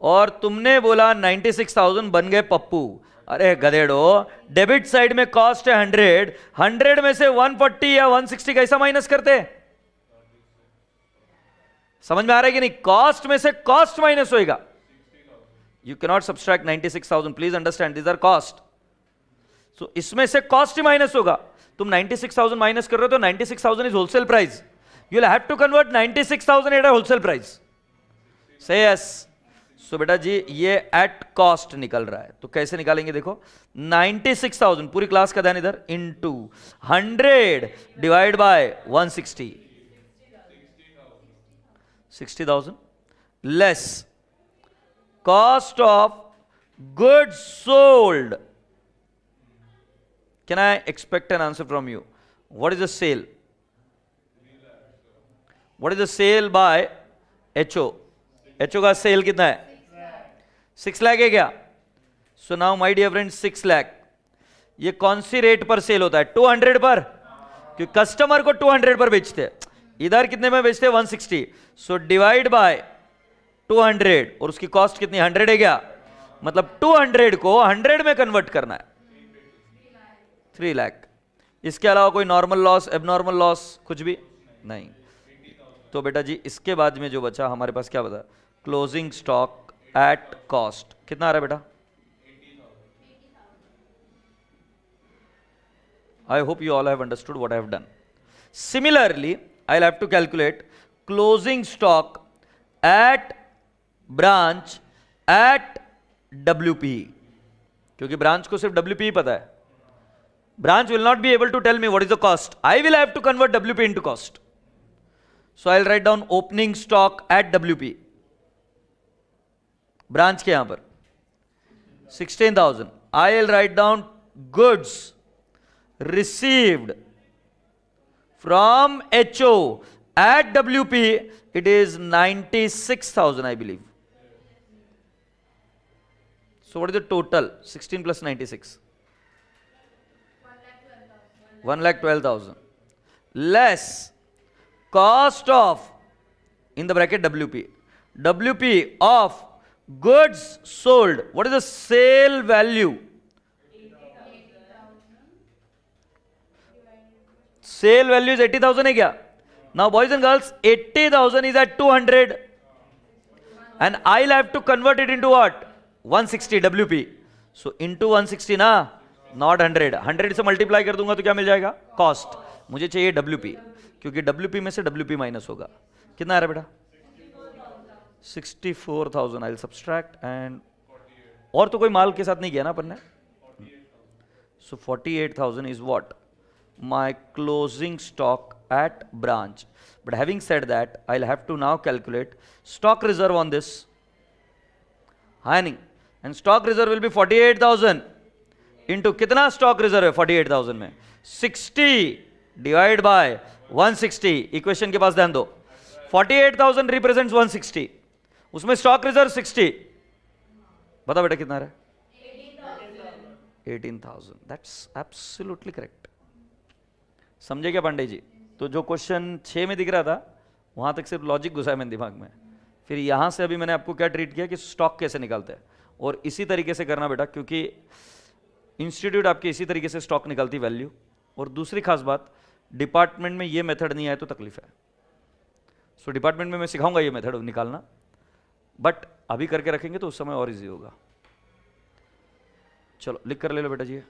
और तुमने बोला 96,000 बन गए पप्पू. अरे गधेड़ो, डेबिट साइड में कॉस्ट है 100, 100 में से 140 या 160 कैसा माइनस करते? समझ में आ रहा है कि नहीं? कॉस्ट में से कॉस्ट माइनस होएगा. You can not subtract 96,000. Please understand, these are cost. So इसमें से कॉस्ट ही माइनस होगा. तुम 96,000 माइनस कर रहे हो तो 96,000 is wholesale price. You will have to convert 96,000 at wholesale price. Say yes. So बेटा जी ये एट कॉस्ट निकल रहा है. तो कैसे निकालेंगे देखो. 96,000 पूरी क्लास का ध्यान इधर, into 100 divide by 160. 60,000 less cost of goods sold. Can I expect an answer from you? What is the sale? What is the sale by HO? HO का सेल कितना है? 6 लाख है क्या? So now my dear friends 6 lakh. ये कौन सी rate पर cell होता है? 200 पर, क्योंकि कस्टमर को 200 पर बेचते हैं. इधर कितने में बेचते हैं? 160. सो डिवाइड बाय 200, और उसकी कॉस्ट कितनी? 100 है क्या? मतलब 200 को 100 में कन्वर्ट करना है. 3 लाख. इसके अलावा कोई नॉर्मल लॉस, एबनॉर्मल लॉस कुछ भी नहीं. तो बेटा जी इसके बाद में जो बचा हमारे पास क्या बता? Closing stock at cost. कितना आ रहा है बेटा? आई hope you all have understood what I have done. Similarly, I'll have to calculate closing stock at branch at WP, क्योंकि ब्रांच को सिर्फ WP पता है. Branch will not be able to tell me what is the cost. I will have to convert WP into cost. So I'll write down opening stock at WP. Branch के यहां पर 16,000. I'll write down goods received from HO at WP. It is 96,000 I believe. So what is the total? 16 plus 96. 1,12,000 less cost of, in the bracket WP, WP of goods sold. What is the sale value? Sale value is 80,000 है क्या? Now boys and girls, 80,000 is at 200 and I'll have to convert it into what? 160 WP. So into 160 ना, not 100. 100 से multiply कर दूंगा तो क्या मिल जाएगा? Cost. मुझे चाहिए WP, क्योंकि WP में से WP माइनस होगा. कितना आ रहा है बेटा? 64,000. I'll subtract and और तो कोई माल के साथ नहीं किया ना अपन ने. So 48,000 is what? My closing stock at branch. But having said that, I'll have to now calculate stock reserve on this. हाँ नहीं, and stock reserve will be 48,000 into कितना स्टॉक रिजर्व है 48,000 में 60 डिवाइड बाय 160. इक्वेशन के पास ध्यान दो. 48,000 represents 160, उसमें stock reserve 60. बता बेटा कितना है? 18,000. That's absolutely correct. समझे क्या पांडे जी? तो जो क्वेश्चन 6 में दिख रहा था वहां तक सिर्फ लॉजिक घुसा है मेरे दिमाग में. फिर यहां से अभी मैंने आपको क्या ट्रीट किया कि स्टॉक कैसे निकालते हैं, और इसी तरीके से करना बेटा, क्योंकि इंस्टीट्यूट आपके इसी तरीके से स्टॉक निकालती वैल्यू. और दूसरी खास बात, डिपार्टमेंट में ये मेथड नहीं आए तो तकलीफ है. सो डिपार्टमेंट में मैं सिखाऊंगा ये मेथड निकालना, बट अभी करके रखेंगे तो उस समय और इजी होगा. चलो लिख कर ले लो बेटा जी.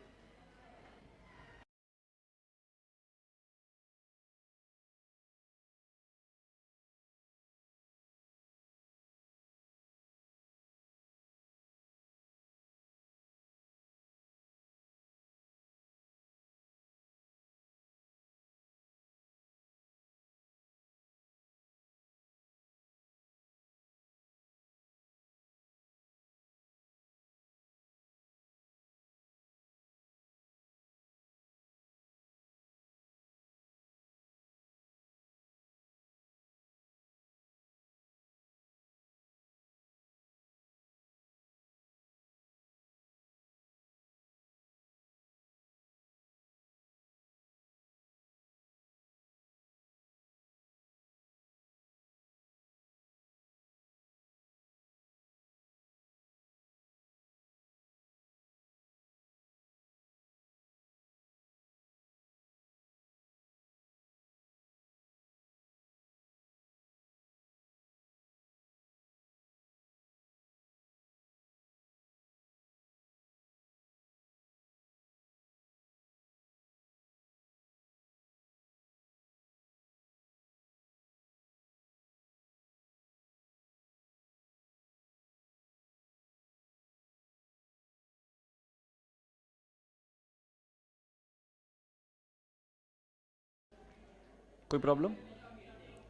कोई प्रॉब्लम?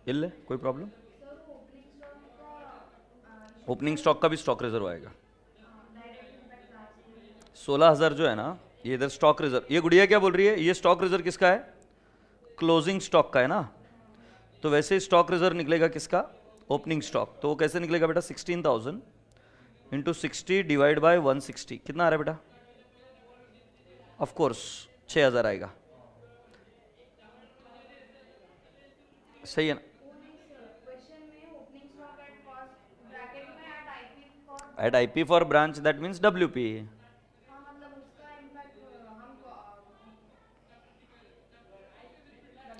इल्ले कोई प्रॉब्लम? ओपनिंग स्टॉक का भी स्टॉक रिजर्व आएगा. 16,000 जो है ना, ये इधर स्टॉक रिजर्व. ये गुड़िया क्या बोल रही है? ये स्टॉक रिजर्व किसका है? क्लोजिंग स्टॉक का है ना. तो वैसे ही स्टॉक रिजर्व निकलेगा किसका? Opening stock. तो वो कैसे निकलेगा बेटा? 16,000 इंटू 60 डिवाइड बाय 160. कितना आ रहा है बेटा? ऑफ कोर्स 6,000 आएगा. सही है ना? At IP for branch, that means WP.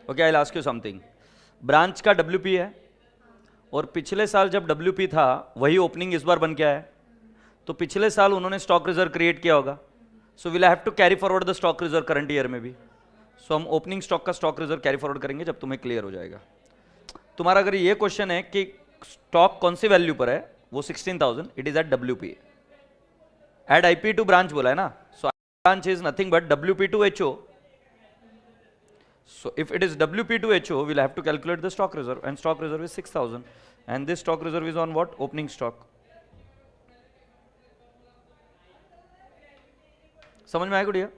Okay, I will ask you something. Branch का डब्ल्यूपी है, और पिछले साल जब डब्ल्यूपी था वही ओपनिंग इस बार बन के आया. तो पिछले साल उन्होंने स्टॉक रिजर्व क्रिएट किया होगा. So will have to carry forward the stock reserve current year में भी. सो हम ओपनिंग स्टॉक का स्टॉक रिजर्व कैरी फॉरवर्ड करेंगे जब तुम्हें क्लियर हो जाएगा. तुम्हारा अगर ये क्वेश्चन है कि स्टॉक कौन सी वैल्यू पर है, वो 16,000, it is at WP. Add IP to branch बोला है ना. So branch is nothing but WP to HO. So if it is WP to HO, we'll have to calculate the stock reserve, and stock reserve is 6,000, and this stock reserve is on what? Opening stock. समझ में आया गुड़िया?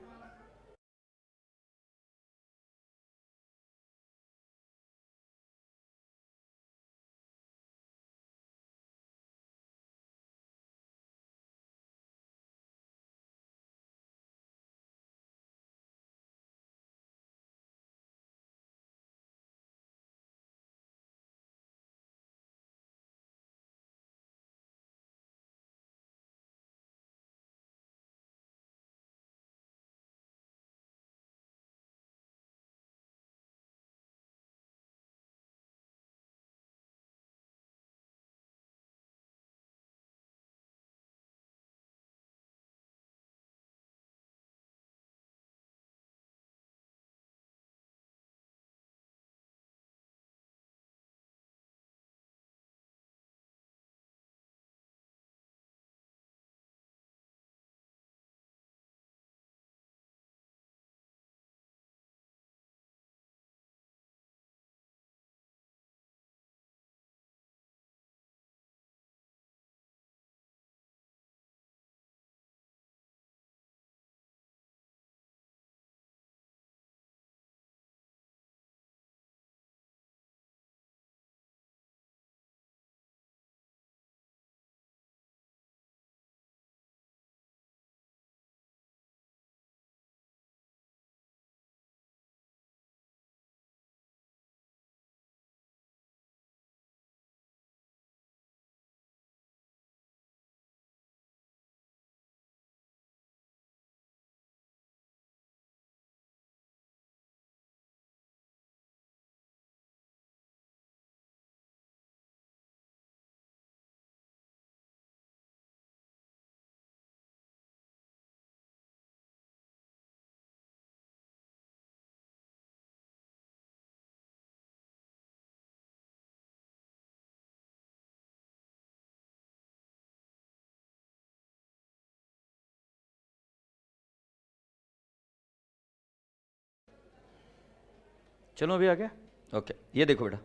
चलो अभी आ गया। Okay ये देखो बेटा,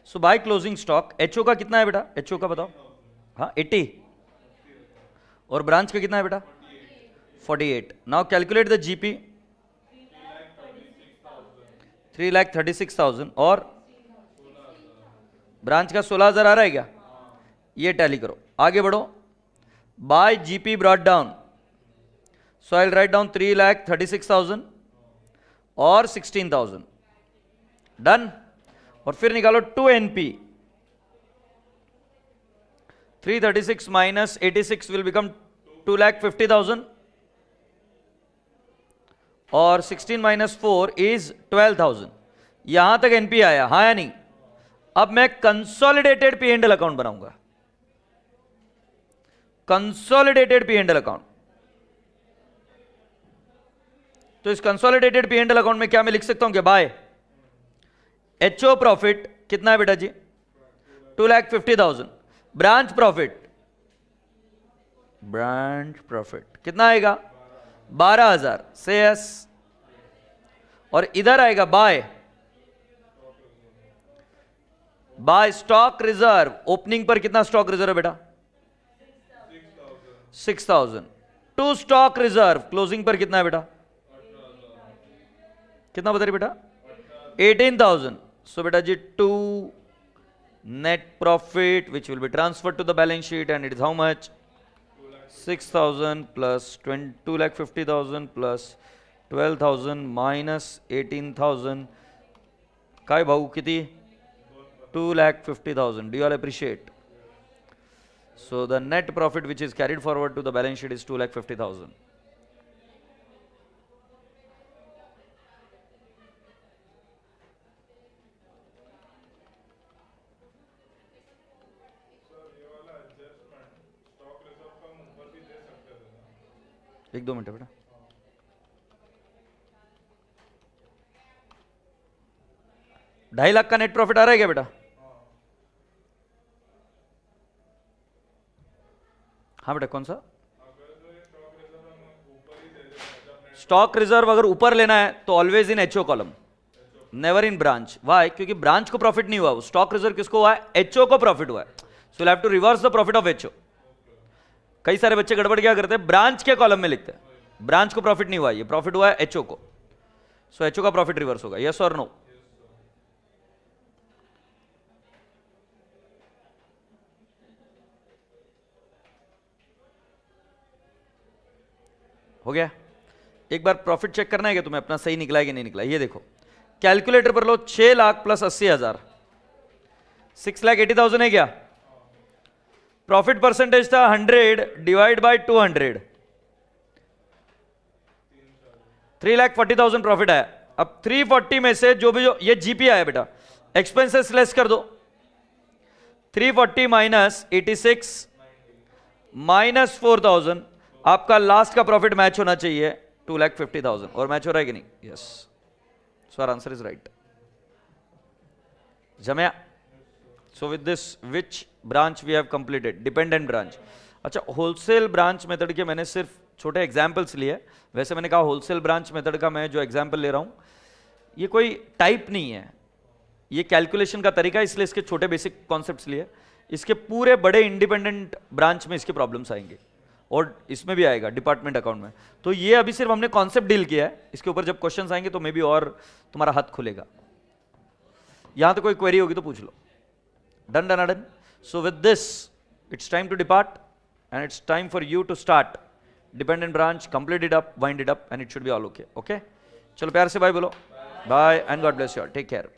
सो बाय क्लोजिंग स्टॉक एचओ का कितना है बेटा, एचओ का बताओ। हाँ 80, और ब्रांच का कितना है बेटा 48। नाउ कैलकुलेट द जीपी 3,36,000 और ब्रांच का 16,000 आ रहा है क्या, ये टैली करो, आगे बढ़ो। Bye GP brought down, so I will write down 3,36,000 और 16,000, डन। और फिर निकालो 2NP, 336 माइनस 86 विल बिकम 2,50,000 और 16 माइनस 4 इज 12,000। यहां तक एनपी आया, हाँ या नहीं। अब मैं consolidated P and L account बनाऊंगा, consolidated P and L account. तो इस consolidated P and L account में क्या मैं लिख सकता हूं कि बाय एचओ प्रॉफिट कितना है बेटा जी 2,50,000, ब्रांच प्रॉफिट, ब्रांच प्रॉफिट कितना आएगा 12,000 से एस, और इधर आएगा बाय स्टॉक रिजर्व, ओपनिंग पर कितना स्टॉक रिजर्व है बेटा 6,000, टू स्टॉक रिजर्व क्लोजिंग पर कितना है बेटा, कितना बता रही बेटा 18,000। सो बेटा जी to net profit which will be transferred to the balance sheet and it is how much 6,000 plus 2,50,000 plus 12,000 minus 18,000 काय भाऊ किती 2,50,000। Do you all appreciate? So the net profit which is carried forward to the balance sheet is 2,50,000. एक दो minute बेटा, $2.5 लाख का net profit आ रहा है क्या बेटा, हाँ बेटा कौन सा स्टॉक रिजर्व अगर ऊपर लेना है तो always in HO column, never in branch. Why, क्योंकि ब्रांच को प्रॉफिट नहीं हुआ, स्टॉक रिजर्व किसको हुआ है एचओ को प्रॉफिट हुआ है। So you have to reverse the profit of HO. कई सारे बच्चे गड़बड़ क्या करते हैं, ब्रांच के कॉलम में लिखते हैं, ब्रांच को प्रॉफिट नहीं हुआ, ये प्रॉफिट हुआ है एचओ को, सो एचओ का प्रॉफिट रिवर्स होगा, यस और नो। हो गया। एक बार प्रॉफिट चेक करना है कि तुम्हें अपना सही निकला है कि नहीं निकला। ये देखो कैलकुलेटर पर लो, 6 लाख प्लस 80,000 6,80,000 है क्या, प्रॉफिट परसेंटेज था 100 डिवाइड बाय 200, 3,40,000 प्रॉफिट आया। अब 340 में से जो ये जीपी आया बेटा, एक्सपेंसेस लेस कर दो, 340 माइनस 86 माइनस 4,000, आपका लास्ट का प्रॉफिट मैच होना चाहिए 2,50,000, और मैच हो रहा है कि नहीं, yes. So our answer is right. जमया। So with this which branch we have completed, dependent branch. अच्छा, होलसेल ब्रांच मेथड के मैंने सिर्फ छोटे एग्जाम्पल्स लिए, वैसे मैंने कहा होलसेल ब्रांच मेथड का मैं जो एग्जाम्पल ले रहा हूं ये कोई टाइप नहीं है, ये कैलकुलेशन का तरीका, इसलिए इसके छोटे बेसिक कॉन्सेप्ट्स लिए। इसके पूरे बड़े इंडिपेंडेंट ब्रांच में इसके प्रॉब्लम्स आएंगे, और इसमें भी आएगा डिपार्टमेंट अकाउंट में। तो ये अभी सिर्फ हमने कॉन्सेप्ट डील किया है, इसके ऊपर जब क्वेश्चंस आएंगे तो मे बी और तुम्हारा हाथ खुलेगा। यहां तो कोई क्वेरी होगी तो पूछ लो। Done done done. So with this it's time to depart and it's time for you to start dependent branch, complete it up, wind it up and it should be all okay. Okay, चलो प्यार से bye बोलो, bye and God bless you all, take care.